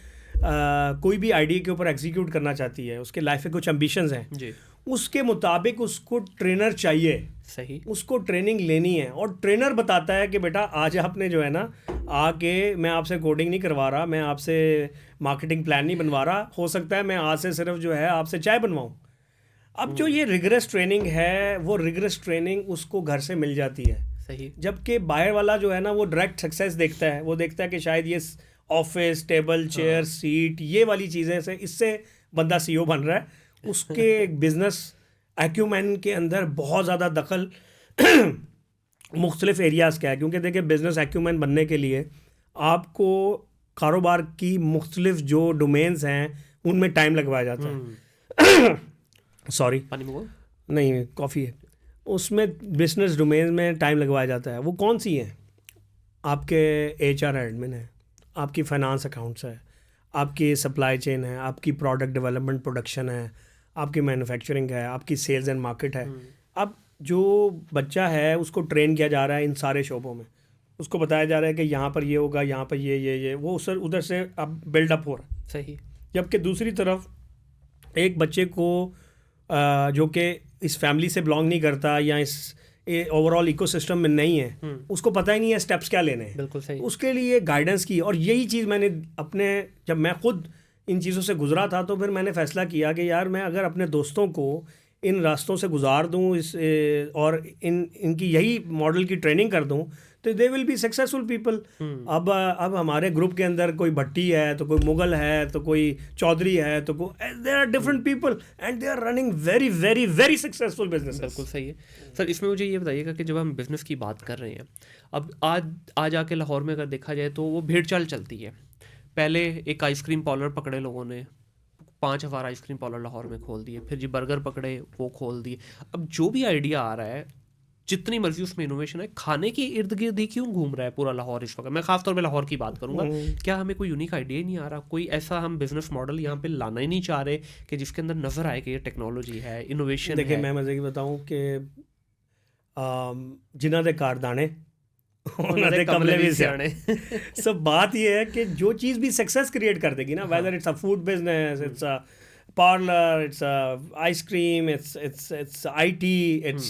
कोई भी आइडिया के ऊपर एग्जीक्यूट करना चाहती है, उसके लाइफ में कुछ एम्बिशंस हैं जी, उसके मुताबिक उसको ट्रेनर चाहिए, सही, उसको ट्रेनिंग लेनी है। और ट्रेनर बताता है कि बेटा आज आपने जो है ना आके, मैं आपसे कोडिंग नहीं करवा रहा, मैं आपसे मार्केटिंग प्लान नहीं बनवा रहा, हो सकता है मैं आज से सिर्फ जो है आपसे चाय बनवाऊँ। अब जो ये रिगरस ट्रेनिंग है वो रिगरस ट्रेनिंग उसको घर से मिल जाती है, सही, जबकि बाहर वाला जो है ना वो डायरेक्ट सक्सेस देखता है, वो देखता है कि शायद ये ऑफिस, टेबल, चेयर, सीट, ये वाली चीज़ें से इससे बंदा सीईओ बन रहा है। उसके बिजनेस एक्यूमेन के अंदर बहुत ज़्यादा दखल मुख्तलिफ एरियाज़ का है, क्योंकि देखिए बिजनेस एक्यूमेन बनने के लिए आपको कारोबार की मुख्तलिफ जो डोमेन्स हैं उनमें टाइम लगवाया जाता है। सॉरी, पानी में वो नहीं, कॉफ़ी है। उसमें बिजनेस डोमेन में टाइम लगवाया जाता है। वो कौन सी हैं? आपके HR एडमिन है, आपकी फाइनेंस अकाउंट्स है, आपकी सप्लाई चेन है, आपकी प्रोडक्ट डेवलपमेंट प्रोडक्शन है, आपकी मैन्युफैक्चरिंग है, आपकी सेल्स एंड मार्केट है। अब जो बच्चा है उसको ट्रेन किया जा रहा है इन सारे शोबों में, उसको बताया जा रहा है कि यहाँ पर ये होगा, यहाँ पर ये वो उधर से अब बिल्डअप हो रहा है। सही, जबकि दूसरी तरफ एक बच्चे को जो कि इस फैमिली से बिलोंग नहीं करता या इस ओवरऑल इकोसिस्टम में नहीं है, उसको पता ही नहीं है स्टेप्स क्या लेने हैं। बिल्कुल सही, उसके लिए गाइडेंस की, और यही चीज़ मैंने जब मैं खुद इन चीज़ों से गुजरा था तो फिर मैंने फ़ैसला किया कि यार मैं अगर अपने दोस्तों को इन रास्तों से गुजार दूँ और इनकी यही मॉडल की ट्रेनिंग कर दूँ तो they will be successful people. अब हमारे ग्रुप के अंदर कोई भट्टी है, तो कोई मुगल है, तो कोई चौधरी है, तो there are different people and they are running very very very successful business. बिल्कुल सही है सर। इसमें मुझे ये बताइएगा कि जब हम बिज़नेस की बात कर रहे हैं, अब आज आके लाहौर में अगर देखा जाए तो वो भेड़ चाल चलती है। पहले एक आइसक्रीम पार्लर पकड़े लोगों ने, 5000 आइसक्रीम पार्लर लाहौर में खोल दिए, फिर जी बर्गर पकड़े वो खोल दिए। अब जो भी आइडिया आ रहा है, जितनी मर्जी उसमें इनोवेशन है, खाने के इर्द गिर्द ही क्यों घूम रहा है पूरा लाहौर इस वक्त। मैं खासतौर पे लाहौर की बात करूंगा, क्या हमें कोई यूनिक आइडिया ही नहीं आ रहा, कोई ऐसा हम बिजनेस मॉडल यहाँ पे लाना ही नहीं चाह रहे कि जिसके अंदर नजर आए कि ये टेक्नोलॉजी है, इनोवेशन है। देखिए मैं मजे की बताऊँ कि जिन्हों दे कारदाने उन्होंने कमले भी सियाने। सब बात ये है कि जो चीज़ भी सक्सेस क्रिएट कर देगी ना, whether it's a food business, it's a parlour, it's ice cream, it's IT, it's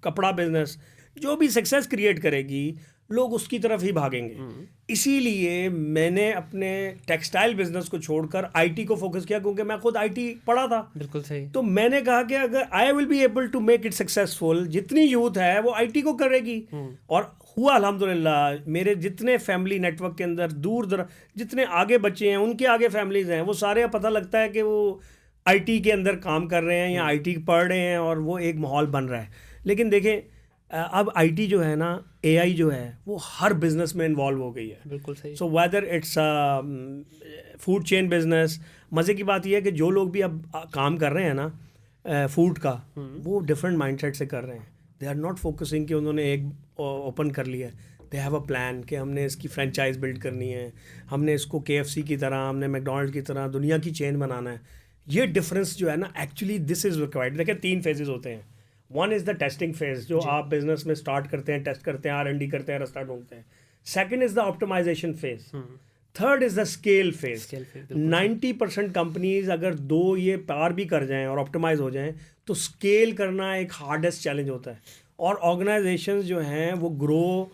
कपड़ा बिजनेस, जो भी सक्सेस क्रिएट करेगी लोग उसकी तरफ ही भागेंगे। इसीलिए मैंने अपने टेक्सटाइल बिजनेस को छोड़कर IT को फोकस किया, क्योंकि मैं खुद IT पढ़ा था। बिल्कुल सही। तो मैंने कहा कि अगर I will be able to make it successful, जितनी यूथ है वो IT को करेगी। और हुआ अल्हम्दुलिल्लाह। मेरे जितने फैमिली नेटवर्क के अंदर दूर दराज जितने आगे बच्चे हैं, उनके आगे फैमिलीज हैं, वो सारे पता लगता है कि वो IT के अंदर काम कर रहे हैं या IT पढ़ रहे हैं, और वो एक माहौल बन रहा है। लेकिन देखें अब IT जो है ना, AI जो है, वो हर बिजनेस में इन्वॉल्व हो गई है। बिल्कुल सही। So whether its food chain business, मज़े की बात यह है कि जो लोग भी अब काम कर रहे हैं ना फूड का, वो डिफरेंट माइंडसेट से कर रहे हैं। दे आर नॉट फोकसिंग कि उन्होंने एक ओपन कर लिया है। दे हैव अ प्लान कि हमने इसकी फ्रेंचाइज बिल्ड करनी है, हमने इसको KFC की तरह, हमने मैकडोनल्ड की तरह दुनिया की चेन बनाना है। ये डिफरेंस जो है ना, एक्चुअली दिस इज़ रिक्वायर्ड। देखिए 3 फेजेस होते हैं। One is the testing phase, जो आप बिजनेस में स्टार्ट करते हैं, टेस्ट करते हैं, R&D करते हैं, रास्ता ढूंढते हैं। Second is the optimization phase. Third is the scale phase. 90% companies अगर 2 ये पार भी कर जाएं और ऑप्टिमाइज हो जाएं, तो स्केल करना एक हार्डेस्ट चैलेंज होता है। और ऑर्गेनाइजेशंस जो हैं वो ग्रो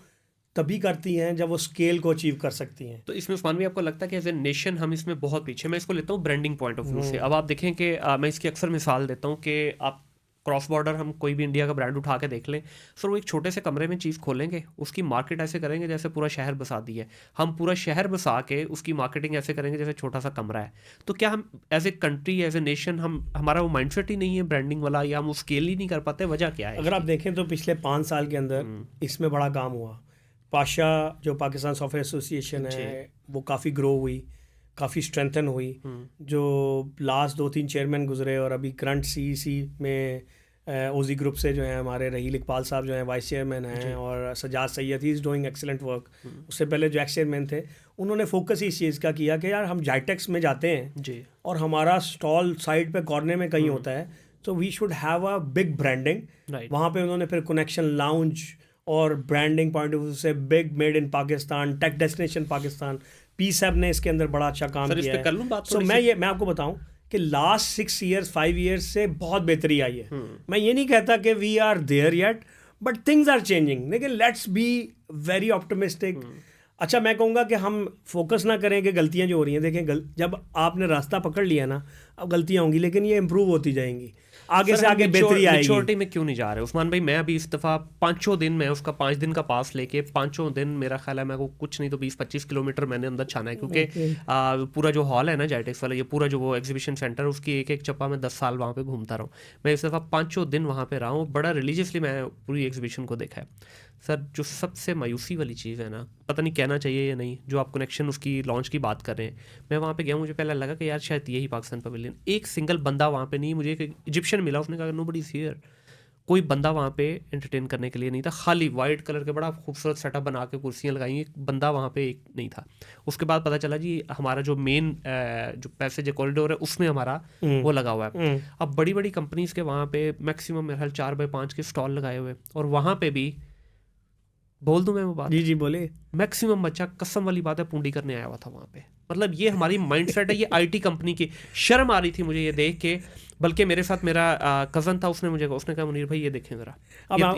तभी करती हैं जब वो स्केल को अचीव कर सकती हैं। तो इसमें उस्मान भी आपको लगता है कि एज ए नेशन हम इसमें बहुत पीछे। मैं इसको लेता हूँ ब्रांडिंग पॉइंट ऑफ व्यू से। अब आप देखें कि मैं इसकी अक्सर मिसाल देता हूँ कि आप क्रॉस बॉर्डर हम कोई भी इंडिया का ब्रांड उठा के देख लें सर, वो एक छोटे से कमरे में चीज़ खोलेंगे, उसकी मार्केट ऐसे करेंगे जैसे पूरा शहर बसा दी है। हम पूरा शहर बसा के उसकी मार्केटिंग ऐसे करेंगे जैसे छोटा सा कमरा है। तो क्या हम as a country, as a nation, हमारा वो माइंडसेट ही नहीं है ब्रांडिंग वाला, या हम वो स्केल ही नहीं कर पाते? वजह क्या है? अगर आप देखें तो पिछले 5 साल के अंदर इसमें बड़ा काम हुआ। पाशा जो पाकिस्तान सॉफ्टवेयर एसोसिएशन है, वो काफ़ी ग्रो हुई, काफ़ी स्ट्रेंथन हुई। जो लास्ट 2-3 चेयरमैन गुजरे, और अभी करंट CEC में ओजी ग्रुप से जो है हमारे रहील इकबाल साहब जो हैं वाइस चेयरमैन हैं, और Sajjad Syed, he is doing excellent work. उससे पहले जो एक्स चेयरमैन थे, उन्होंने फोकस इस चीज़ का किया कि यार हम जाइटेक्स में जाते हैं जी, और हमारा स्टॉल साइड पे कॉर्नर में कहीं होता है, तो we should have a big branding. वहाँ पे उन्होंने फिर कनेक्शन लाउंज और ब्रांडिंग पॉइंट ऑफ व्यू से big made in Pakistan, tech destination Pakistan, P7 ने इसके अंदर बड़ा अच्छा काम किया है। कर लूं बात? सो मैं आपको बताऊं कि लास्ट 6 ईयर्स 5 ईयर्स से बहुत बेहतरी आई है। मैं ये नहीं कहता कि we are there yet, but things are changing, लेकिन लेट्स बी वेरी ऑप्टिमिस्टिक। अच्छा, मैं कहूँगा कि हम फोकस ना करें कि गलतियाँ जो हो रही हैं, देखें जब आपने रास्ता पकड़ लिया ना, अब गलतियाँ होंगी लेकिन ये इम्प्रूव होती जाएंगी, आगे से आगे बेहतरी आएगी। मैच्योरिटी में क्यों नहीं जा रहे उस्मान भाई? मैं अभी इस दफ़ा 5 दिन में उसका 5 दिन का पास लेके 5 दिन मेरा ख्याल है मेरे को कुछ नहीं तो 20-25 किलोमीटर मैंने अंदर छाना है, क्योंकि पूरा जो हॉल है ना जाइटेक्स वाला, ये पूरा जो वो एग्जीबिशन सेंटर, उसकी एक एक चप्पा में 10 साल वहाँ पे घूमता रहा हूँ। मैं इस दफ़ा 5 दिन वहाँ पे रहा हूँ, बड़ा रिलीजियसली मैं पूरी एग्जीबिशन को देखा है। सर, जो सबसे मायूसी वाली चीज़ है ना, पता नहीं कहना चाहिए या नहीं, जो आप कनेक्शन उसकी लॉन्च की बात कर रहे हैं, मैं वहाँ पे गया, मुझे पहले लगा कि यार शायद यही पाकिस्तान पवेलियन, एक सिंगल बंदा वहाँ पे नहीं। मुझे एक इजिप्शियन मिला, उसने कहा नोबडी इज हियर। कोई बंदा वहाँ पे एंटरटेन करने के लिए नहीं था, खाली वाइट कलर के बड़ा खूबसूरत सेटअप बना के कुर्सियाँ लगाई, एक बंदा वहाँ पे एक नहीं था। उसके बाद पता चला जी हमारा जो मेन जो पैसेज कॉरिडोर है उसमें हमारा वो लगा हुआ है। अब बड़ी बड़ी कंपनीज़ के वहाँ पे मैक्सिमम मेरे ख्याल 4x5 के स्टॉल लगाए हुए, और वहाँ पे भी बोल दूं मैं वो बात? जी बोले। मैक्सिमम बच्चा, कसम वाली बात है, पूंडी करने आया हुआ था वहाँ पे। मतलब ये हमारी माइंडसेट है, ये आईटी कंपनी की। शर्म आ रही थी मुझे ये देख के, बल्कि मेरे साथ मेरा कज़न था, उसने कहा मुनीर भाई ये देखें ज़रा,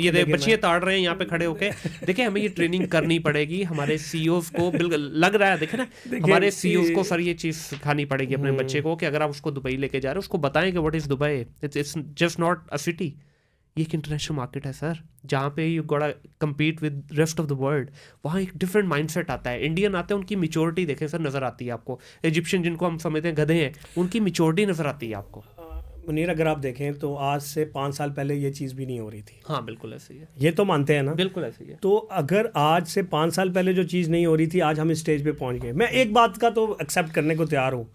ये बच्चियाँ ताड़ रहे हैं यहाँ पे खड़े होके, देखें हमें ये ट्रेनिंग करनी पड़ेगी, हमारे सीईओज को बिल्कुल लग रहा है, देखें ना, हमारे सीईओज को सर ये चीज़ सिखानी पड़ेगी अपने बच्चे को कि अगर आप उसको दुबई लेके जा रहे हो, उसको बताएं कि what is Dubai, it's just not a city, ये एक इंटरनेशनल मार्केट है सर, जहाँ पे यू गोटा compete with rest of the world. वहाँ एक डिफरेंट माइंडसेट आता है। इंडियन आते हैं, उनकी मेच्योरिटी देखें सर, नज़र आती है आपको। इजिप्शियन जिनको हम समझते हैं गधे हैं, उनकी मेच्योरिटी नज़र आती है आपको। मुनीर, अगर आप देखें तो आज से 5 साल पहले ये चीज़ भी नहीं हो रही थी। हाँ बिल्कुल ऐसे ही है, ये तो मानते हैं ना? बिल्कुल ऐसे ही है। तो अगर आज से 5 साल पहले जो चीज़ नहीं हो रही थी, आज हम इस स्टेज पे पहुंच गए। मैं एक बात का तो एक्सेप्ट करने को तैयार हूँ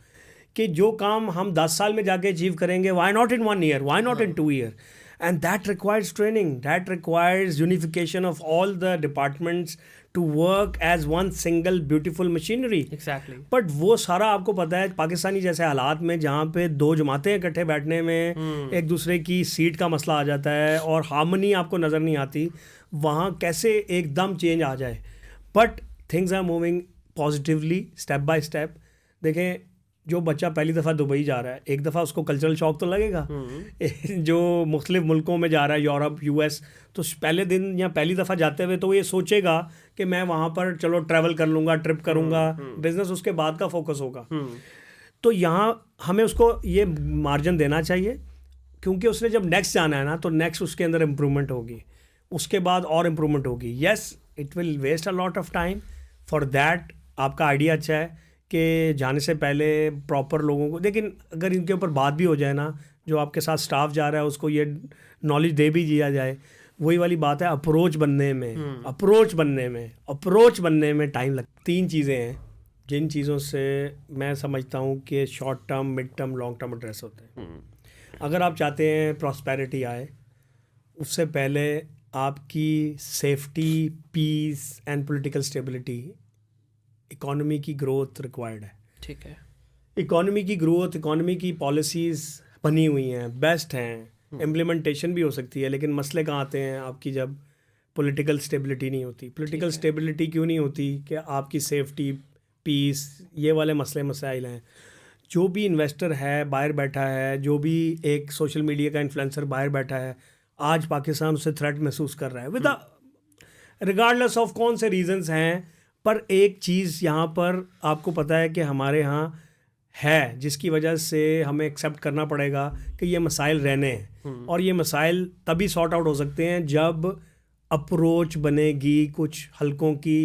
कि जो काम हम 10 साल में जाके अचीव करेंगे, why not in 1 year, why not in 2 year, and that requires training, that requires unification of all the departments to work as one single beautiful machinery. Exactly. But वो सारा आपको पता है पाकिस्तानी जैसे हालात में, जहाँ पे 2 जमातें इकट्ठे बैठने में एक दूसरे की सीट का मसला आ जाता है और हार्मनी आपको नज़र नहीं आती, वहाँ कैसे एकदम चेंज आ जाए। But things are moving positively, step by step. देखें, जो बच्चा पहली दफ़ा दुबई जा रहा है, एक दफ़ा उसको कल्चरल शॉक तो लगेगा। जो मुख्तलिफ मुल्कों में जा रहा है, यूरोप, US, तो पहले दिन या पहली दफ़ा जाते हुए तो ये सोचेगा कि मैं वहाँ पर चलो ट्रैवल कर लूँगा, ट्रिप करूँगा, बिजनेस उसके बाद का फोकस होगा। तो यहाँ हमें उसको ये मार्जिन देना चाहिए, क्योंकि उसने जब नेक्स्ट जाना है ना, तो नेक्स्ट उसके अंदर इम्प्रूवमेंट होगी, उसके बाद और इम्प्रूवमेंट होगी। Yes, it will waste a lot of time for that. आपका आइडिया अच्छा है कि जाने से पहले प्रॉपर लोगों को, लेकिन अगर इनके ऊपर बात भी हो जाए ना, जो आपके साथ स्टाफ जा रहा है उसको ये नॉलेज दे भी दिया जाए, वही वाली बात है, अप्रोच बनने में टाइम लगता। 3 चीज़ें हैं जिन चीज़ों से मैं समझता हूँ कि short term, mid term, long term address होते हैं। अगर आप चाहते हैं प्रॉस्पेरिटी आए, उससे पहले आपकी safety, peace and political stability, economy की ग्रोथ रिक्वायर्ड है। ठीक है, इकोनॉमी की ग्रोथ, इकोनॉमी की पॉलिसीज़ बनी हुई हैं, बेस्ट हैं, इम्प्लीमेंटेशन भी हो सकती है, लेकिन मसले कहाँ आते हैं आपकी, जब पॉलिटिकल स्टेबिलिटी नहीं होती। पॉलिटिकल स्टेबिलिटी क्यों नहीं होती? कि आपकी सेफ्टी, पीस, ये वाले मसाइल हैं। जो भी इन्वेस्टर है बाहर बैठा है, जो भी एक सोशल मीडिया का इन्फ्लुएंसर बाहर बैठा है, आज पाकिस्तान उससे थ्रेट महसूस कर रहा है, विद रिगार्डलेस ऑफ कौन से रीजंस हैं। पर एक चीज़ यहाँ पर आपको पता है कि हमारे यहाँ है, जिसकी वजह से हमें एक्सेप्ट करना पड़ेगा कि ये मसाइल रहने हैं, और ये मसाइल तभी सॉर्ट आउट हो सकते हैं जब अप्रोच बनेगी। कुछ हलकों की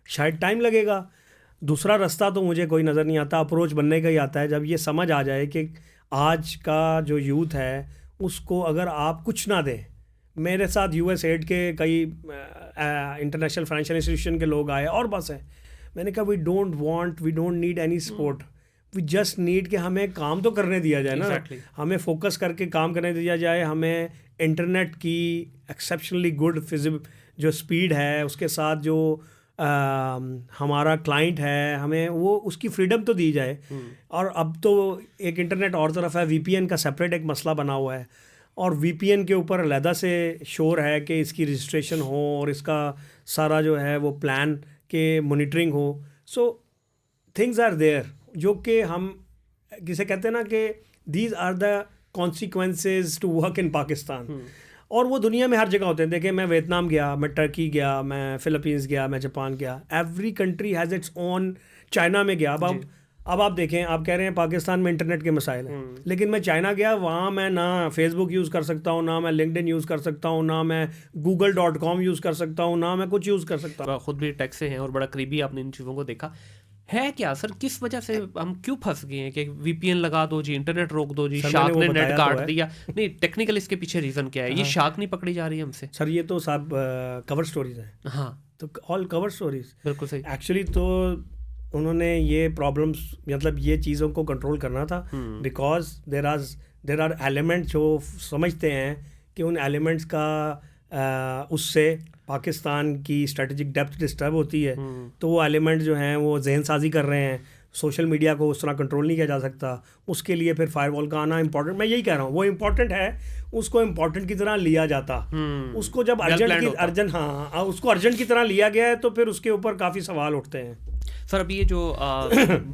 शायद टाइम लगेगा, दूसरा रास्ता तो मुझे कोई नज़र नहीं आता, अप्रोच बनने का ही आता है। जब ये समझ आ जाए कि आज का जो यूथ है उसको अगर आप कुछ ना दें, मेरे साथ USAID के कई इंटरनेशनल फाइनेंशियल इंस्टीट्यूशन के लोग आए और बस है, मैंने कहा we don't need any support, we just need कि हमें काम तो करने दिया जाए ना, हमें फोकस करके काम करने दिया जाए। हमें इंटरनेट की एक्सेप्शनली गुड जो स्पीड है, उसके साथ जो हमारा क्लाइंट है, हमें वो उसकी फ्रीडम तो दी जाए। और अब तो एक इंटरनेट और तरफ है, VPN का सेपरेट एक मसला बना हुआ है। और VPN के ऊपर अलहदा से शोर है कि इसकी रजिस्ट्रेशन हो और इसका सारा जो है वो प्लान के मॉनिटरिंग हो. सो थिंग्स आर देयर जो कि हम किसे कहते हैं ना कि these are the consequences to work in Pakistan. और वो दुनिया में हर जगह होते हैं. देखिए मैं वियतनाम गया, मैं टर्की गया, मैं फ़िलीपींस गया, मैं जापान गया. Every country has its own. China में गया. अब आप देखें, आप कह रहे हैं पाकिस्तान में इंटरनेट के मसाइल हैं, लेकिन मैं चाइना गया, वहाँ मैं ना फेसबुक यूज़ कर सकता हूँ, ना मैं लिंक्डइन यूज़ कर सकता हूँ, ना मैं google.com यूज़ कर सकता हूँ, ना मैं कुछ यूज़ कर सकता हूँ. खुद भी टेक से हैं और बड़ा करीबी आपने इन चीज़ों को देखा है. क्या सर, किस वजह से हम क्यों फंस गए हैं कि VPN लगा दो जी, इंटरनेट रोक दो जी, शार्क ने नेट काट दिया? नहीं, टेक्निकल इसके पीछे रीज़न क्या है? ये शार्क नहीं पकड़ी जा रही है हमसे? सर ये तो सब कवर स्टोरीज हैं. हाँ, तो ऑल कवर स्टोरीज. बिल्कुल सही. एक्चुअली तो उन्होंने ये प्रॉब्लम्स, मतलब ये चीज़ों को कंट्रोल करना था, बिकॉज देर आर एलिमेंट्स जो समझते हैं कि उन एलिमेंट्स का उससे पाकिस्तान की स्ट्रेटेजिक डेप्थ डिस्टर्ब होती है. तो वो एलिमेंट जो हैं वो जहन साजी कर रहे हैं. सोशल मीडिया को उस तरह कंट्रोल नहीं किया जा सकता. उसके लिए फिर फायरवॉल का आना इंपॉर्टेंट. मैं यही कह रहा हूँ, वो इम्पॉर्टेंट है, उसको इम्पॉर्टेंट की तरह लिया जाता. उसको जब उसको अर्जेंट की तरह लिया गया है तो फिर उसके ऊपर काफ़ी सवाल उठते हैं. सर अभी ये जो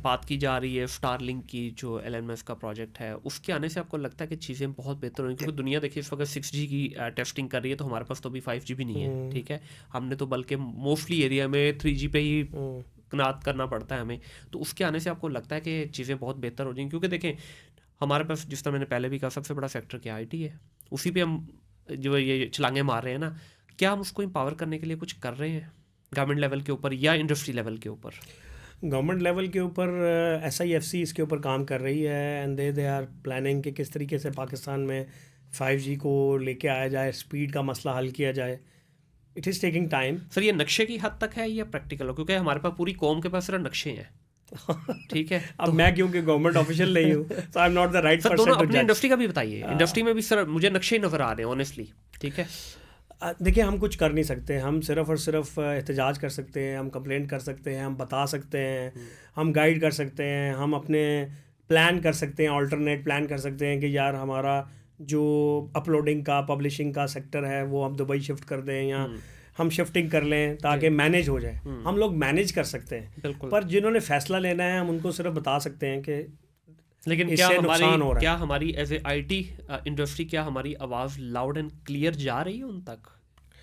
बात की जा रही है स्टारलिंक की, जो एलन मस्क का प्रोजेक्ट है, उसके आने से आपको लगता है कि चीज़ें बहुत बेहतर होंगी? क्योंकि दुनिया देखिए इस वक्त 6G की टेस्टिंग कर रही है, तो हमारे पास तो अभी 5G भी नहीं है. ठीक है, हमने तो बल्कि मोस्टली एरिया में 3G पे ही कनात करना पड़ता है हमें. तो उसके आने से आपको लगता है कि चीज़ें बहुत बेहतर हो जाएंगी? क्योंकि देखें हमारे पास, जिस तरह मैंने पहले भी कहा, सबसे बड़ा सेक्टर क्या IT है. उसी पे हम जो ये छलांगे मार रहे हैं ना, क्या हम उसको एम्पावर करने के लिए कुछ कर रहे हैं गवर्नमेंट लेवल के ऊपर या इंडस्ट्री लेवल के ऊपर? गवर्नमेंट लेवल के ऊपर SIFC इसके ऊपर काम कर रही है, एंड दे आर प्लानिंग कि किस तरीके से पाकिस्तान में 5G को लेके आया जाए, स्पीड का मसला हल किया जाए. It is taking time. Sir ये नक्शे की हद तक है या प्रैक्टिकल हो? क्योंकि हमारे पास पूरी कौम के पास सिर्फ नक्शे हैं. ठीक है. अब मैं क्योंकि गवर्नमेंट ऑफिशियल नहीं हूँ, so I am not the right person to जज. अपनी इंडस्ट्री का भी बताइए. इंडस्ट्री में भी सर मुझे नक्शे ही नज़र आ रहे हैं ऑनेस्टली. ठीक है, देखिए हम कुछ कर नहीं सकते. हम सिर्फ़ और सिर्फ एहतजाज कर सकते हैं, हम कंप्लेंट कर सकते हैं, हम बता सकते हैं, हम गाइड कर सकते हैं, हम अपने प्लान कर सकते हैं, अल्टरनेट प्लान कर सकते हैं कि यार हमारा जो अपलोडिंग का, पब्लिशिंग का सेक्टर है वो हम दुबई शिफ्ट कर दें या हम शिफ्टिंग कर लें ताकि मैनेज हो जाए. हम लोग मैनेज कर सकते हैं, पर जिन्होंने फ़ैसला लेना है हम उनको सिर्फ बता सकते हैं कि लेकिन क्या हमारी एज ए IT इंडस्ट्री, क्या हमारी आवाज़ लाउड एंड क्लियर जा रही है उन तक?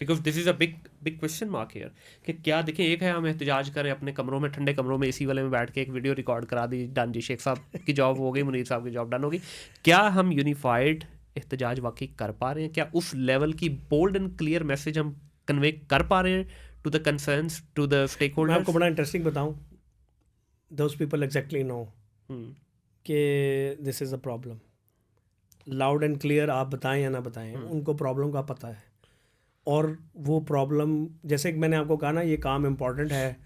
Because this is a big question mark here कि क्या देखें, एक है हम एहतजाज करें अपने कमरों में, ठंडे कमरों में AC वाले में बैठ के एक वीडियो रिकॉर्ड करा दी, डन जी, शेख साहब की जॉब हो गई, मुनीर साहब की जॉब डन होगी. क्या हम यूनिफाइड एहतजाज वाकई कर पा रहे हैं? क्या उस लेवल की बोल्ड एंड क्लियर मैसेज हम कन्वे कर पा रहे हैं to the concerns, to the stakeholders? मैं आपको बड़ा इंटरेस्टिंग बताऊं, दोज पीपल एग्जैक्टली नो कि this is a problem. Loud and clear आप बताएं या ना बताएं, उनको प्रॉब्लम का पता है. और वो प्रॉब्लम, जैसे कि मैंने आपको कहा ना, ये काम इम्पॉर्टेंट है,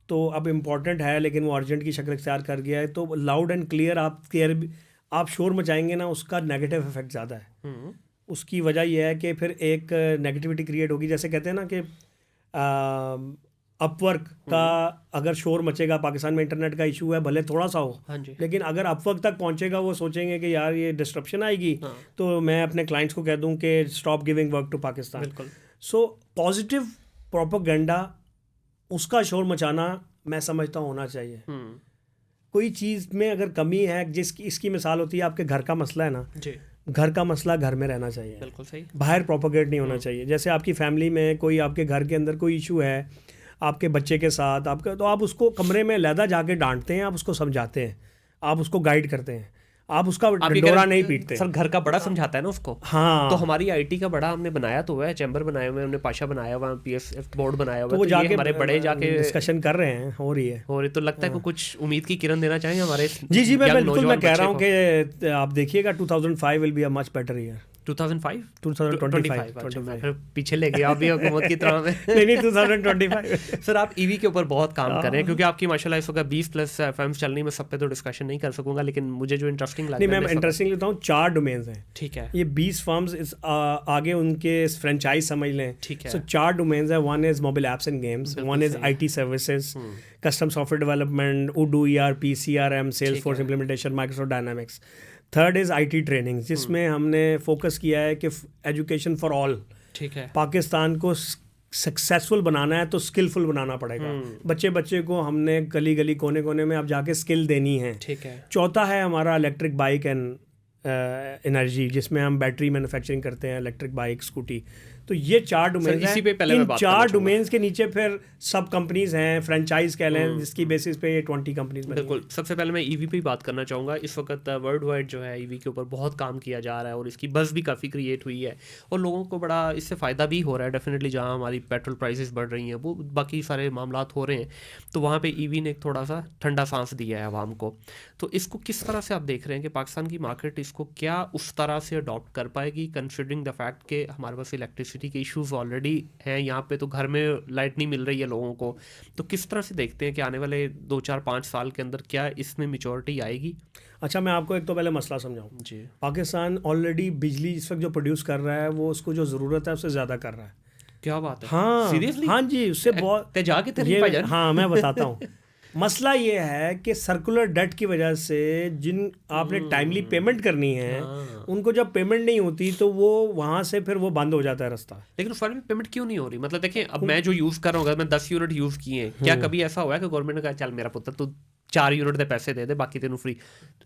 तो अब इम्पॉर्टेंट है लेकिन वो अर्जेंट की शक्ल इख्तियार कर गया है, तो लाउड एंड क्लियर आप शोर मचाएंगे ना, उसका नेगेटिव इफेक्ट ज़्यादा है. उसकी वजह यह है कि फिर एक नेगेटिविटी क्रिएट होगी. जैसे कहते हैं ना कि अपवर्क का अगर शोर मचेगा, पाकिस्तान में इंटरनेट का इशू है, भले थोड़ा सा हो, लेकिन अगर अपवर्क तक पहुंचेगा, वो सोचेंगे कि यार ये डिस्ट्रप्शन आएगी, तो मैं अपने क्लाइंट्स को कह दूं कि stop giving work to Pakistan. So positive propaganda, उसका शोर मचाना मैं समझता हूँ होना चाहिए. कोई चीज़ में अगर कमी है, जिसकी इसकी मिसाल होती है आपके घर का मसला है ना, घर का मसला घर में रहना चाहिए. बिल्कुल सही. बाहर प्रोपेगेट नहीं होना चाहिए. जैसे आपकी फैमिली में कोई, आपके घर के अंदर कोई इशू है आपके बच्चे के साथ आपका, तो आप उसको कमरे में अलहदा जाके डांटते हैं, आप उसको समझाते हैं, आप उसको गाइड करते हैं, आप उसका डंडोरा नहीं पीटते. सर घर का बड़ा समझाता है ना उसको. हाँ, तो हमारी IT का बड़ा हमने बनाया तो हुआ है, चैम्बर बनाए हुए, हमने पाशा बनाया हुआ, PSF बोर्ड बनाया हुआ, तो वो जाके हमारे बड़े जाके डिस्कशन कर रहे हैं, हो रही है. तो लगता है कि कुछ उम्मीद की किरण देना चाहिए हमारे. जी मैं बिल्कुल मैं कह रहा हूँ कि आप देखिएगा 2005 will be a much better year. 2025 पीछे ले गया अभी हुकूमत की तरह में. नहीं 2025. सर आप EV के ऊपर बहुत काम कर रहे हैं, क्योंकि आपकी माशाल्लाह इस वक्त 20+ फर्म्स चल रही. मैं सब पे तो डिस्कशन नहीं कर सकूंगा, लेकिन मुझे जो इंटरेस्टिंग लगा, नहीं मैं इंटरेस्टिंग लेता हूँ, 4 डोमेन्स हैं. ठीक है, ये 20 फर्म्स आगे उनके फ्रेंचाइज समझ लें. ठीक है. सो 4 डोमेन्स है. One is mobile apps and games, one is IT services, custom software development, Odoo, ERP, CRM, Salesforce implementation, Microsoft Dynamics. Third is IT training, जिसमें हमने फोकस किया है कि एजुकेशन फॉर ऑल। ठीक है। पाकिस्तान को सक्सेसफुल बनाना है तो स्किलफुल बनाना पड़ेगा। बच्चे को हमने गली गली कोने कोने में अब जाके स्किल देनी है। ठीक है। चौथा है हमारा इलेक्ट्रिक बाइक एंड एनर्जी, जिसमें हम बैटरी मैन्युफैक्चरिंग करते हैं, इलेक्ट्रिक बाइक, स्कूटी। तो ये 4 डोमेन्स हैं। इसी पे पहले इन मैं बात 4 डोमेन्स के नीचे फिर सब कंपनीज हैं, फ्रेंचाइज कह लें, जिसकी बेसिस पे ये 20 कंपनीज बनी हैं। बिल्कुल। सबसे पहले मैं ईवी पे ही बात करना चाहूँगा। इस वक्त वर्ल्ड वाइड जो है ईवी के ऊपर बहुत काम किया जा रहा है और इसकी बस भी काफ़ी क्रिएट हुई है और लोगों को बड़ा इससे फ़ायदा भी हो रहा है। डेफिनेटली जहाँ हमारी पेट्रोल प्राइसेस बढ़ रही हैं, वो बाकी सारे मामलात हो रहे हैं, तो वहाँ पे ईवी ने एक थोड़ा सा ठंडा सांस दिया है आवाम को। तो इसको किस तरह से आप देख रहे हैं कि पाकिस्तान की मार्केट इसको क्या उस तरह से अडॉप्ट कर पाएगी, कंसिडरिंग द फैक्ट कि हमारे पास इलेक्ट्रिसिटी के इशूज़ ऑलरेडी हैं, यहाँ पे तो घर में लाइट नहीं मिल रही है लोगों को। तो किस तरह से देखते हैं कि आने वाले 2, 4, 5 साल के अंदर क्या इसमें मैच्योरिटी आएगी? अच्छा, मैं आपको एक तो पहले मसला समझाऊँ जी। पाकिस्तान ऑलरेडी बिजली इस वक्त जो प्रोड्यूस कर रहा है वो उसको जो ज़रूरत है उससे ज़्यादा कर रहा है। क्या बात है? हाँ, सीरियसली? हाँ जी, उससे बहुत जाके ये, हाँ मैं बताता हूँ। मसला ये है कि सर्कुलर डेट की वजह से जिन आपने टाइमली पेमेंट करनी है, उनको जब पेमेंट नहीं होती तो वो वहाँ से फिर वो बंद हो जाता है रास्ता। लेकिन उस वाले में पेमेंट क्यों नहीं हो रही? मतलब देखें, अब मैं जो यूज़ कर रहा हूँ, मैं 10 यूनिट यूज़ किए हैं, क्या कभी ऐसा हुआ है कि गवर्नमेंट ने कहा चल मेरा पुत्र तू 4 यूनिट के पैसे दे दे, बाकी तेनू फ्री?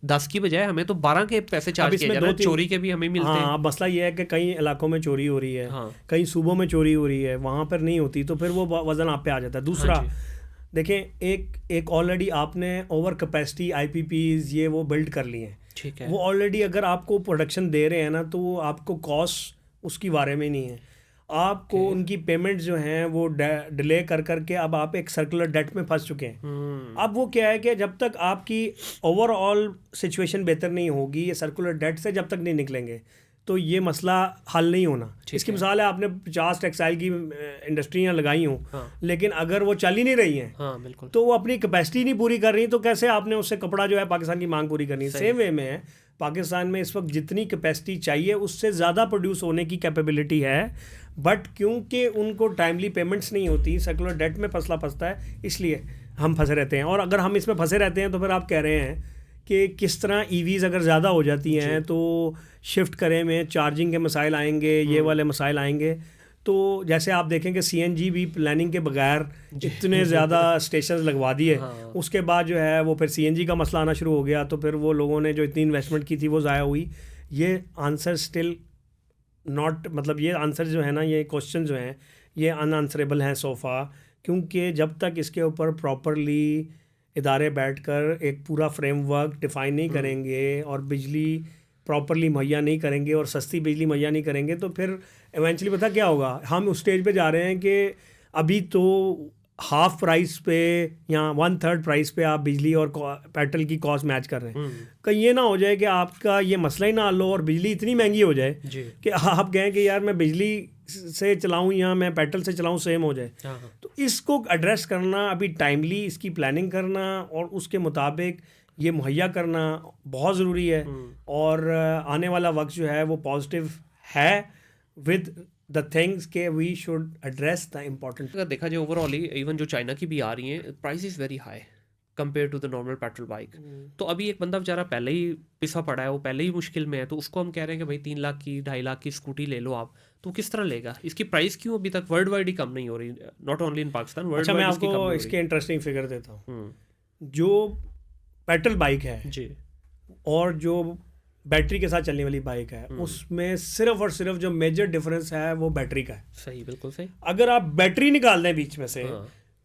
10 की बजाय हमें तो 12 के पैसे चार्ज किए जा रहे हैं, चोरी के भी हमें मिलते हैं। हाँ, मसला ये है कि कई इलाकों में चोरी हो रही है, हाँ। कई सूबों में चोरी हो रही है, वहाँ पर नहीं होती, तो फिर वो वजन आप पे आ जाता है। दूसरा देखें, एक ऑलरेडी आपने ओवर कैपेसिटी IPPs ये वो बिल्ड कर लिए हैं। ठीक है। वो ऑलरेडी अगर आपको प्रोडक्शन दे रहे हैं ना, तो वो आपको कॉस्ट उसकी बारे में नहीं है, आपको उनकी पेमेंट जो हैं वो डिले कर करके अब आप एक सर्कुलर डेट में फंस चुके हैं। अब वो क्या है कि जब तक आपकी ओवरऑल सिचुएशन बेहतर नहीं होगी, ये सर्कुलर डेट से जब तक नहीं निकलेंगे तो ये मसला हल नहीं होना। इसकी मिसाल है, आपने 50 टेक्सटाइल की इंडस्ट्रियाँ लगाई हों, हाँ। लेकिन अगर वो चल ही नहीं रही हैं, हाँ, बिल्कुल, तो वो अपनी कैपेसिटी नहीं पूरी कर रही, तो कैसे आपने उससे कपड़ा जो है पाकिस्तान की मांग पूरी करनी है। सेम वे में पाकिस्तान में इस वक्त जितनी कैपेसिटी चाहिए उससे ज़्यादा प्रोड्यूस होने की कैपेबिलिटी है, बट क्योंकि उनको टाइमली पेमेंट्स नहीं होती, सर्कुलर डेट में फंसला फंसता है, इसलिए हम फंसे रहते हैं। और अगर हम इसमें फंसे रहते हैं तो फिर आप कह रहे हैं कि किस तरह EVs अगर ज़्यादा हो जाती हैं तो शिफ्ट करें में चार्जिंग के मसाइल आएंगे, ये वाले मसाइल आएंगे। तो जैसे आप देखें कि CNG भी प्लानिंग के बगैर इतने ज़्यादा स्टेशन लगवा दिए, उसके बाद जो है वो फिर CNG का मसला आना शुरू हो गया, तो फिर वो लोगों ने जो इतनी इन्वेस्टमेंट की थी वो ज़ाया हुई। ये आंसर स्टिल नॉट, मतलब ये आंसर जो है ना, ये क्वेश्चन जो हैं ये अनआंसरेबल हैं सोफ़ा, क्योंकि जब तक इसके ऊपर प्रॉपरली इदारे बैठकर एक पूरा फ्रेमवर्क डिफ़ाइन नहीं करेंगे और बिजली प्रॉपरली मुहैया नहीं करेंगे और सस्ती बिजली मुहैया नहीं करेंगे, तो फिर इवेंचुअली पता क्या होगा, हम उस स्टेज पे जा रहे हैं कि अभी तो हाफ प्राइस पे या 1/3 प्राइस पे आप बिजली और पेट्रोल की कॉस्ट मैच कर रहे हैं। कहीं ये ना हो जाए कि आपका ये मसला ही ना हल हो और बिजली इतनी महंगी हो जाए कि आप कहें कि यार मैं बिजली से चलाऊं या मैं पेट्रोल से चलाऊं, सेम हो जाए। तो इसको एड्रेस करना अभी टाइमली, इसकी प्लानिंग करना और उसके मुताबिक ये मुहैया करना बहुत ज़रूरी है। और आने वाला वक्त जो है वो पॉजिटिव है विद द थिंग्स के we should address the important. अगर देखा जाए ओवरऑल ही, इवन जो चाइना की भी आ रही हैं, price is very high compare to the normal petrol bike. तो अभी एक बंदा बेचारा पहले ही पिसा पड़ा है, वो पहले ही मुश्किल में है, तो उसको हम कह रहे हैं कि भाई 3 लाख की 2.5 लाख की स्कूटी ले लो आप, तो किस तरह लेगा? इसकी प्राइस क्यों अभी तक वर्ल्ड वाइड ही कम नहीं हो रही? Not only in Pakistan, world अच्छा, वाइड मैं इसकी कम आपको नहीं इसके इंटरेस्टिंग फिगर देता हूँ। रही। जो पेट्रोल बाइक है जी, और जो बैटरी के साथ चलने वाली बाइक है, उसमें सिर्फ और सिर्फ जो मेजर डिफरेंस है वो बैटरी का है। सही, बिल्कुल सही। अगर आप बैटरी निकाल दें बीच में से,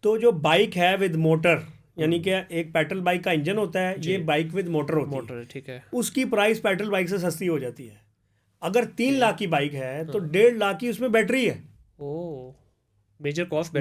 तो जो बाइक है विद मोटर, यानी कि एक पेट्रोल बाइक का इंजन होता है, ये बाइक विद मोटर होती है, मोटर, ठीक है, उसकी प्राइस पेट्रोल बाइक से सस्ती हो जाती है। अगर 3 लाख की बाइक है तो 1.5 लाख की उसमें बैटरी है। ओ, मेजर कॉस्ट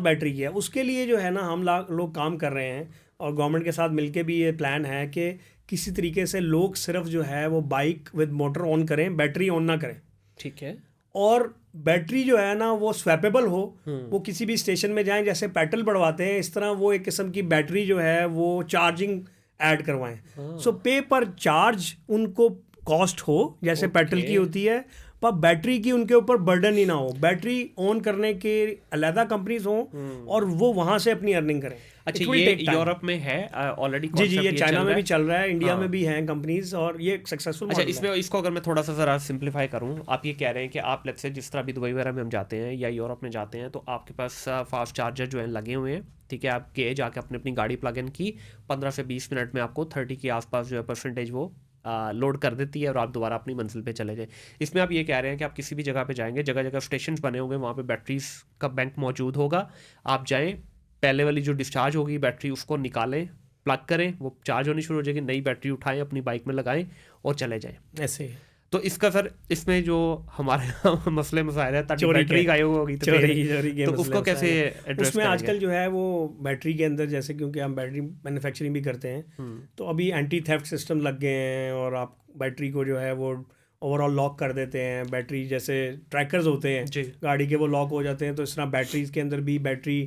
बैटरी की है। उसके लिए जो है ना, हम लोग काम कर रहे हैं और गवर्नमेंट के साथ मिलके भी ये प्लान है कि किसी तरीके से लोग सिर्फ जो है वो बाइक विद मोटर ऑन करें, बैटरी ऑन ना करें। ठीक है। और बैटरी जो है ना वो स्वैपेबल हो, वो किसी भी स्टेशन में जाएं, जैसे पेट्रोल बढ़वाते हैं इस तरह वो एक किस्म की बैटरी जो है वो चार्जिंग ऐड करवाएं। सो पे पर चार्ज उनको कॉस्ट हो जैसे पेट्रोल की होती है, पर बैटरी की उनके ऊपर बर्डन ही ना हो, बैटरी ऑन करने के अलग कंपनीज हों और वो वहां से अपनी अर्निंग करें। अच्छा, ये यूरोप में है ऑलरेडी? जी, ये चाइना में भी चल रहा है, इंडिया में भी हैं कंपनीज और ये सक्सेसफुल। अच्छा, इसमें इसको अगर मैं थोड़ा सा ज़रा सिंप्लीफाई करूँ, आप ये कह रहे हैं कि आप लेट्स से जिस तरह भी दुबई वगैरह में हम जाते हैं या यूरोप में जाते हैं तो आपके पास फास्ट चार्जर जो है लगे हुए हैं, ठीक है, आप गए जाके अपनी गाड़ी प्लग इन की, 15 से 20 मिनट में आपको 30 के आसपास जो है परसेंटेज वो लोड कर देती है और आप दोबारा अपनी मंजिल पे चले जाएं। इसमें आप ये कह रहे हैं कि आप किसी भी जगह पे जाएंगे, जगह जगह स्टेशन बने होंगे, वहाँ पे बैटरीज का बैंक मौजूद होगा, आप जाएं, पहले वाली जो डिस्चार्ज होगी बैटरी उसको निकालें, प्लग करें, वो चार्ज होनी शुरू हो जाएगी, नई बैटरी उठाएं, अपनी बाइक में लगाएं और चले जाएं। ऐसे तो इसका सर इसमें जो हमारे मसले मसाइल है, बैटरी गायब होगी तो उसको कैसे एड्रेस? उसमें आजकल जो है वो बैटरी के अंदर, जैसे क्योंकि हम बैटरी मैन्युफैक्चरिंग भी करते हैं तो अभी एंटी थेफ्ट सिस्टम लग गए हैं और आप बैटरी को जो है वो ओवरऑल लॉक कर देते हैं। बैटरी जैसे ट्रैकर्स होते हैं गाड़ी के, वो लॉक हो जाते हैं, तो इस तरह बैटरीज के अंदर भी बैटरी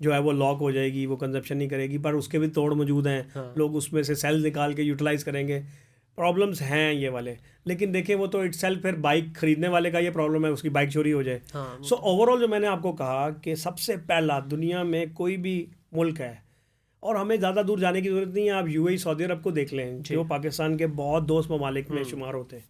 जो है वो लॉक हो जाएगी, वो कंजप्शन नहीं करेगी, पर उसके भी तोड़ मौजूद हैं। हाँ। लोग उसमें से सेल निकाल के यूटिलाइज़ करेंगे, प्रॉब्लम्स हैं ये वाले। लेकिन देखिए वो तो इटसेल्फ फिर बाइक खरीदने वाले का ये प्रॉब्लम है, उसकी बाइक चोरी हो जाए। सो ओवरऑल जो मैंने आपको कहा कि सबसे पहला दुनिया में कोई भी मुल्क है, और हमें ज़्यादा दूर जाने की ज़रूरत नहीं है, आप यूएई सऊदी अरब को देख लें जो पाकिस्तान के बहुत दोस्त ममालिक में शुमार होते हैं।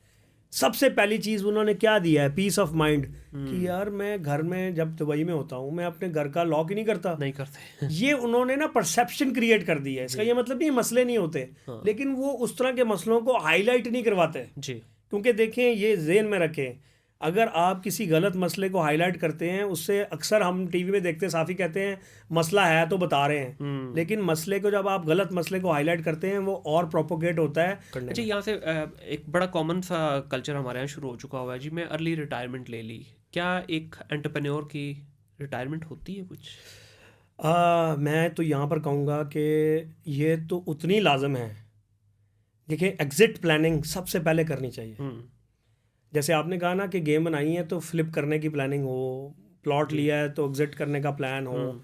सबसे पहली चीज़ उन्होंने क्या दिया है? पीस ऑफ माइंड, कि यार मैं घर में जब दुबई में होता हूँ मैं अपने घर का लॉक ही नहीं करते। ये उन्होंने ना परसेप्शन क्रिएट कर दी है। इसका ये मतलब नहीं मसले नहीं होते, लेकिन वो उस तरह के मसलों को हाईलाइट नहीं करवाते जी। क्योंकि देखें, ये ज़हन में रखें, अगर आप किसी गलत मसले को हाईलाइट करते हैं, उससे अक्सर हम टीवी में देखते हैं, साफ़ी कहते हैं मसला है तो बता रहे हैं, लेकिन मसले को जब आप गलत मसले को हाईलाइट करते हैं वो और प्रोपोगेट होता है। अच्छा, यहाँ से एक बड़ा कॉमन सा कल्चर हमारे यहाँ शुरू हो चुका हुआ है जी, मैं अर्ली रिटायरमेंट ले ली। क्या एक एंटरप्रेन्योर की रिटायरमेंट होती है कुछ? मैं तो यहाँ पर कहूँगा कि ये तो उतनी लाजम है। देखिए, एग्जिट प्लानिंग सबसे पहले करनी चाहिए। जैसे आपने कहा ना कि गेम बनाई है तो फ्लिप करने की प्लानिंग हो, प्लॉट लिया है तो एग्जिट करने का प्लान हो।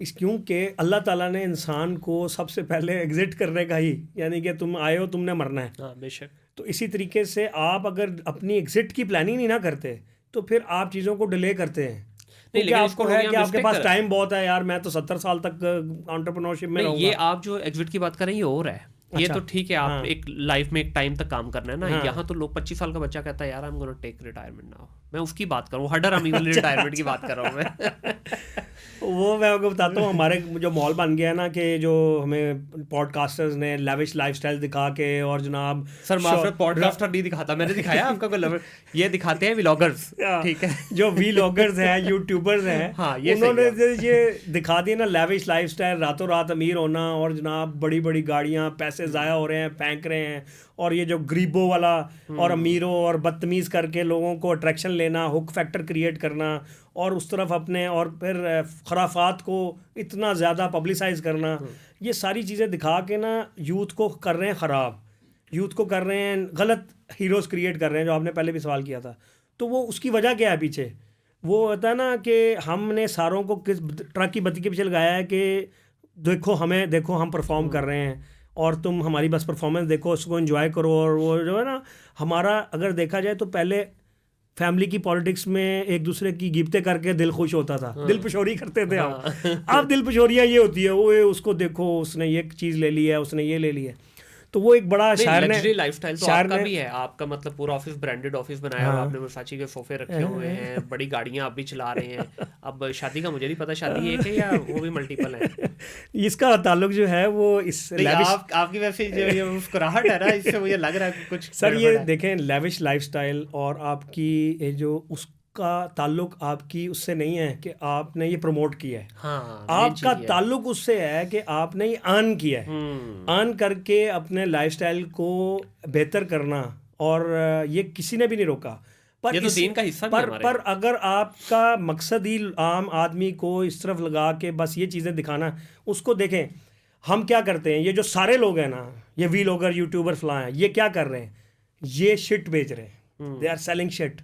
इस क्योंकि अल्लाह ताला ने इंसान को सबसे पहले एग्जिट करने का ही, यानी कि तुम आए हो, तुमने मरना है। बेशक। तो इसी तरीके से आप अगर अपनी एग्जिट की प्लानिंग नहीं ना करते तो फिर आप चीज़ों को डिले करते हैं। नहीं, आपको है कि आपके पास टाइम बहुत है, यार मैं तो 70 साल तक एंटरप्रेन्योरशिप में रहूंगा। ये आप जो एग्जिट की बात कर रहे हैं ये और है। अच्छा, ये तो ठीक है, आप हाँ। एक लाइफ में एक टाइम तक काम करना है ना। हाँ। यहाँ तो लोग 25 साल का बच्चा कहता है यार I am gonna take retirement now, मैं उसकी बात कर रहा हूँ, हडर अमी वाली रिटायरमेंट की बात कर रहा हूँ मैं। वो मैं आपको बताता हूँ, हमारे जो मॉल बन गया ना कि जो हमें पॉडकास्टर्स ने लैविश लाइफस्टाइल दिखा के, और जनाब सर माफिया पॉडकास्टर नहीं दिखाता, मैंने दिखाया आपका कोई ये दिखाते हैं व्लॉगर्स, ठीक है, जो व्लॉगर्स हैं, यूट्यूबर्स हैं, हाँ, उन्होंने ये दिखा दिया ना लैविश लाइफस्टाइल, रातों रात अमीर होना, और जनाब बड़ी बड़ी गाड़ियाँ, पैसे ज़ाया हो रहे हैं, फेंक रहे हैं, और ये जो गरीबों वाला और अमीरों और बदतमीज़ करके लोगों को अट्रैक्शन लेना, हुक फैक्टर क्रिएट करना, और उस तरफ अपने और फिर खराफात को इतना ज़्यादा पब्लिसाइज करना, ये सारी चीज़ें दिखा के ना यूथ को कर रहे हैं ख़राब, यूथ को कर रहे हैं गलत हीरोज़ क्रिएट कर रहे हैं, जो आपने पहले भी सवाल किया था। तो वो उसकी वजह क्या है पीछे? वो होता है ना कि हमने सारों को किस ट्रक की बत्ती के पीछे लगाया है कि देखो हमें, देखो हम परफॉर्म कर रहे हैं और तुम हमारी बस परफॉर्मेंस देखो, उसको एंजॉय करो। और वो जो है ना, हमारा अगर देखा जाए तो पहले फैमिली की पॉलिटिक्स में एक दूसरे की गिफ्तें करके दिल खुश होता था, दिल पशोरी करते थे हम। अब दिल पशोरियाँ ये होती है, वो उसको देखो उसने ये चीज़ ले ली है, उसने ये ले ली है। तो वो एक बड़ा शायर ने लाइफस्टाइल तो आपका भी है, आपका मतलब पूरा ऑफिस ब्रांडेड ऑफिस बनाया हुआ, आपने वर्साची के सोफे रखे हुए हैं, बड़ी गाड़ियां आप भी चला रहे हैं। अब शादी का मुझे नहीं पता, शादी एक है या वो भी मल्टीपल है? इसका ताल्लुक जो है वो इस आपकी वैसे जो ये मुस्कुराहट है ना, इससे मुझे लग रहा है कुछ सर ये देखें, लैविश लाइफस्टाइल और आपकी जो उस का ताल्लुक आपकी उससे नहीं है कि आपने ये प्रमोट किया है। हाँ, आपका ताल्लुक उससे है कि आपने ये अर्न किया है, अर्न करके अपने लाइफस्टाइल को बेहतर करना, और ये किसी ने भी नहीं रोका। पर ये तो दीन का हिस्सा पर अगर आपका मकसद ही आम आदमी को इस तरफ लगा के बस ये चीज़ें दिखाना, उसको देखें हम क्या करते हैं, ये जो सारे लोग हैं ना, ये व्लॉगर, यूट्यूबर, फलां हैं, ये क्या कर रहे हैं, ये शिट बेच रहे हैं, दे आर सेलिंग शिट।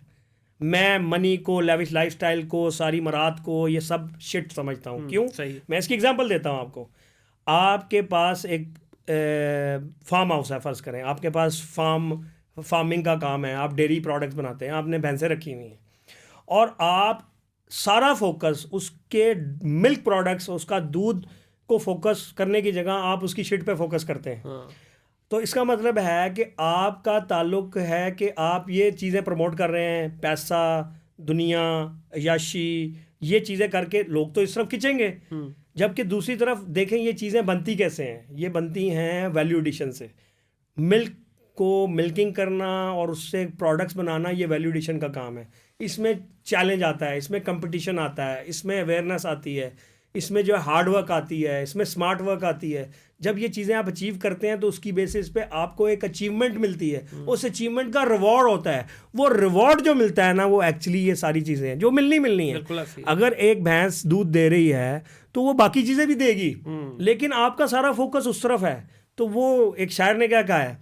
मैं मनी को, लेविश लाइफस्टाइल को, सारी मरात को, ये सब शिट समझता हूँ। क्यों? मैं इसकी एग्जांपल देता हूँ आपको। आपके पास एक फार्म हाउस है, फ़र्ज़ करें आपके पास फार्म फार्मिंग का काम है, आप डेयरी प्रोडक्ट्स बनाते हैं, आपने भैंसें रखी हुई हैं और आप सारा फोकस उसके मिल्क प्रोडक्ट्स, उसका दूध को फोकस करने की जगह आप उसकी शिट पे फोकस करते हैं। हाँ। तो इसका मतलब है कि आपका ताल्लुक है कि आप ये चीज़ें प्रमोट कर रहे हैं, पैसा, दुनिया, अय्याशी, ये चीज़ें करके लोग तो इस तरफ खिंचेंगे। जबकि दूसरी तरफ देखें ये चीज़ें बनती कैसे हैं, ये बनती हैं वैल्यू एडिशन से। मिल्क को मिल्किंग करना और उससे प्रोडक्ट्स बनाना, ये वैल्यू एडिशन का काम है। इसमें चैलेंज आता है, इसमें कंपटीशन आता है, इसमें अवेयरनेस आती है, इसमें जो है हार्ड वर्क आती है, इसमें स्मार्ट वर्क आती है। जब ये चीज़ें आप अचीव करते हैं तो उसकी बेसिस पे आपको एक अचीवमेंट मिलती है, उस अचीवमेंट का रिवॉर्ड होता है। वो रिवॉर्ड जो मिलता है ना, वो एक्चुअली ये सारी चीज़ें हैं जो मिलनी है। अगर एक भैंस दूध दे रही है तो वो बाकी चीज़ें भी देगी, लेकिन आपका सारा फोकस उस तरफ है। तो वो एक शायर ने क्या कहा है,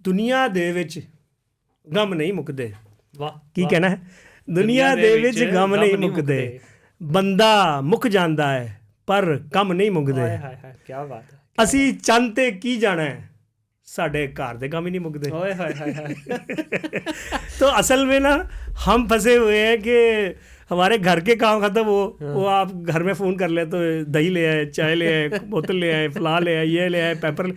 दुनिया दे विच गम नहीं मुकदे। की कहना है, दुनिया दे विच गम नहीं मुकदे, ਬੰਦਾ ਮੁੱਕ ਜਾਂਦਾ ਹੈ ਪਰ ਕੰਮ ਨਹੀਂ ਮੁੱਕਦੇ। ਹਾਏ ਹਾਏ ਹਾਏ ਕੀ ਬਾਤ ਹੈ। ਅਸੀਂ ਚੰਨ ਤੇ ਕੀ ਜਾਣਾ है, साढ़े घर के काम ही नहीं मुकते। हाय हाय हाय हाय। तो असल में ना हम फंसे हुए हैं कि हमारे घर के काम खत्म हो, वो आप घर में फ़ोन कर ले तो दही ले आए, चाय ले आए, बोतल ले आए, फला ले आए, ये ले आए, पेपर।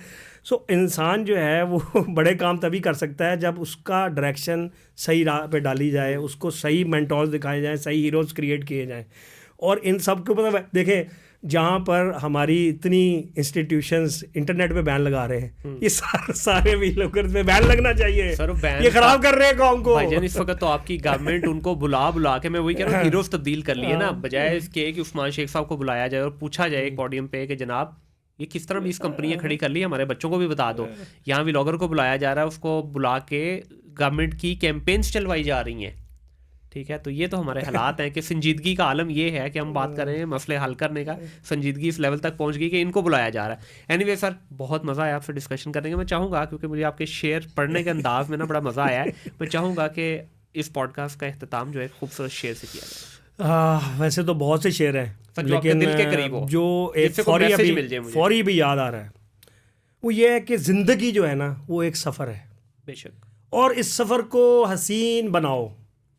सो इंसान जो है वो बड़े काम तभी कर सकता है जब उसका डायरेक्शन सही राह पे डाली जाए, उसको सही मेंटोर्स दिखाए जाएं, सही हीरोज़ क्रिएट किए जाएं। और इन सब को मतलब देखें, जहाँ पर हमारी इतनी इंस्टीट्यूशंस इंटरनेट पे बैन लगा रहे हैं, ये सारे व्लॉगर्स पे बैन लगना चाहिए। सर बैन ये खराब कर रहे हैं कौम को। भाईजान इस वक्त तो आपकी गवर्नमेंट उनको बुला के, मैं वही कह रहा हूँ, हीरोज तब्दील कर लिए ना, बजाय इसके कि उस्मान शेख साहब को बुलाया जाए और पूछा जाए एक पोडियम पे कि जनाब ये किस तरह 20 कंपनियां खड़ी कर ली, हमारे बच्चों को भी बता दो। यहाँ व्लॉगर को बुलाया जा रहा है, उसको बुला के गवर्नमेंट की कैंपेन्स चलवाई जा रही हैं। ठीक है, तो ये तो हमारे हालात हैं कि संजीदगी का आलम ये है कि हम बात कर रहे हैं मसले हल करने का, संजीदगी इस लेवल तक पहुंच गई कि इनको बुलाया जा रहा है। एनीवे सर, बहुत मज़ा आया आपसे डिस्कशन करने का। मैं चाहूँगा, क्योंकि मुझे आपके शेर पढ़ने के अंदाज में ना बड़ा मज़ा आया है, मैं चाहूँगा कि इस पॉडकास्ट का अख्ताम जो है खूबसूरत शेर से किया जाए। वैसे तो बहुत से शेर हैं, लेकिन दिल के करीब हो, जो एक फौरी भी याद आ रहा है, वो ये है कि ज़िंदगी जो है ना वो एक सफ़र है बेशक, और इस सफ़र को हसीन बनाओ।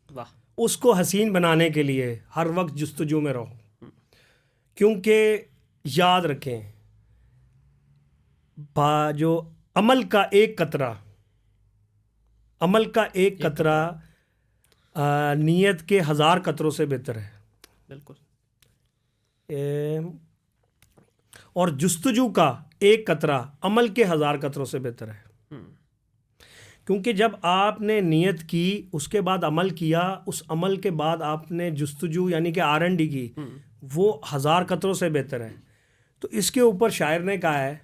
वाह। उसको हसीन बनाने के लिए हर वक्त जुस्तजू में रहो, क्योंकि याद रखें जो अमल का एक कतरा नीयत के 1000 कतरों से बेहतर है। बिल्कुल। और जुस्तजू का एक कतरा अमल के 1000 कतरों से बेहतर है। क्योंकि जब आपने नियत की, उसके बाद अमल किया, उस अमल के बाद आपने जुस्तजू यानी कि R&D की, वो 1000 कतरों से बेहतर है। तो इसके ऊपर शायर ने कहा है,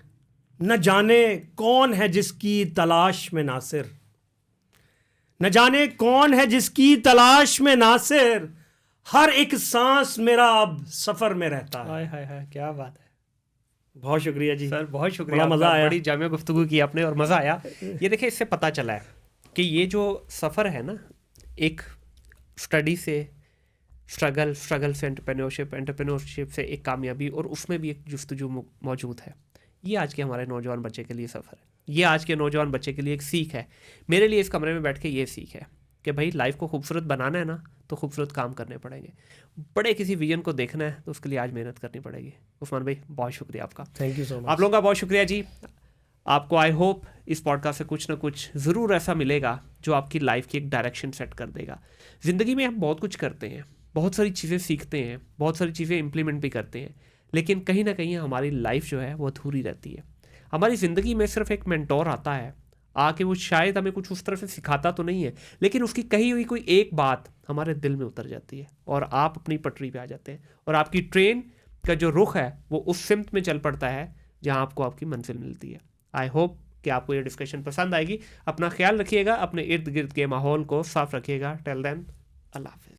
न जाने कौन है जिसकी तलाश में नासिर, न जाने कौन है जिसकी तलाश में नासिर, हर एक सांस मेरा अब सफ़र में रहता है। हाय हाय हाय, क्या बात है। बहुत शुक्रिया जी सर, बहुत शुक्रिया, मज़ा आया, बड़ी जामिया गुफ्तगू की आपने और मज़ा आया। ये देखिए, इससे पता चला है कि ये जो सफ़र है ना, एक स्टडी से स्ट्रगल से एंटरप्रेन्योरशिप से एक कामयाबी, और उसमें भी एक जुस्तजू मौजूद है। ये आज के हमारे नौजवान बच्चे के लिए सफ़र है, ये आज के नौजवान बच्चे के लिए एक सीख है। मेरे लिए इस कमरे में बैठ के ये सीख है कि भाई लाइफ को खूबसूरत बनाना है ना, तो खूबसूरत काम करने पड़ेंगे। बड़े किसी विजन को देखना है तो उसके लिए आज मेहनत करनी पड़ेगी। उस्मान भाई, बहुत शुक्रिया आपका। Thank you so much. आप लोगों का बहुत शुक्रिया जी। आपको आई होप इस पॉडकास्ट से कुछ ना कुछ ज़रूर ऐसा मिलेगा जो आपकी लाइफ की एक डायरेक्शन सेट कर देगा। ज़िंदगी में हम बहुत कुछ करते हैं, बहुत सारी चीज़ें सीखते हैं, बहुत सारी चीज़ें इंप्लीमेंट भी करते हैं, लेकिन कहीं ना कहीं हमारी लाइफ जो है वो अधूरी रहती है। हमारी ज़िंदगी में सिर्फ एक मेंटोर आता है आके, वो शायद हमें कुछ उस तरह से सिखाता तो नहीं है, लेकिन उसकी कही हुई कोई एक बात हमारे दिल में उतर जाती है और आप अपनी पटरी पे आ जाते हैं, और आपकी ट्रेन का जो रुख है वो उस सिमत में चल पड़ता है जहां आपको आपकी मंजिल मिलती है। आई होप कि आपको ये डिस्कशन पसंद आएगी। अपना ख्याल रखिएगा, अपने इर्द गिर्द के माहौल को साफ रखिएगा। टिल देन, अल्लाह हाफिज़।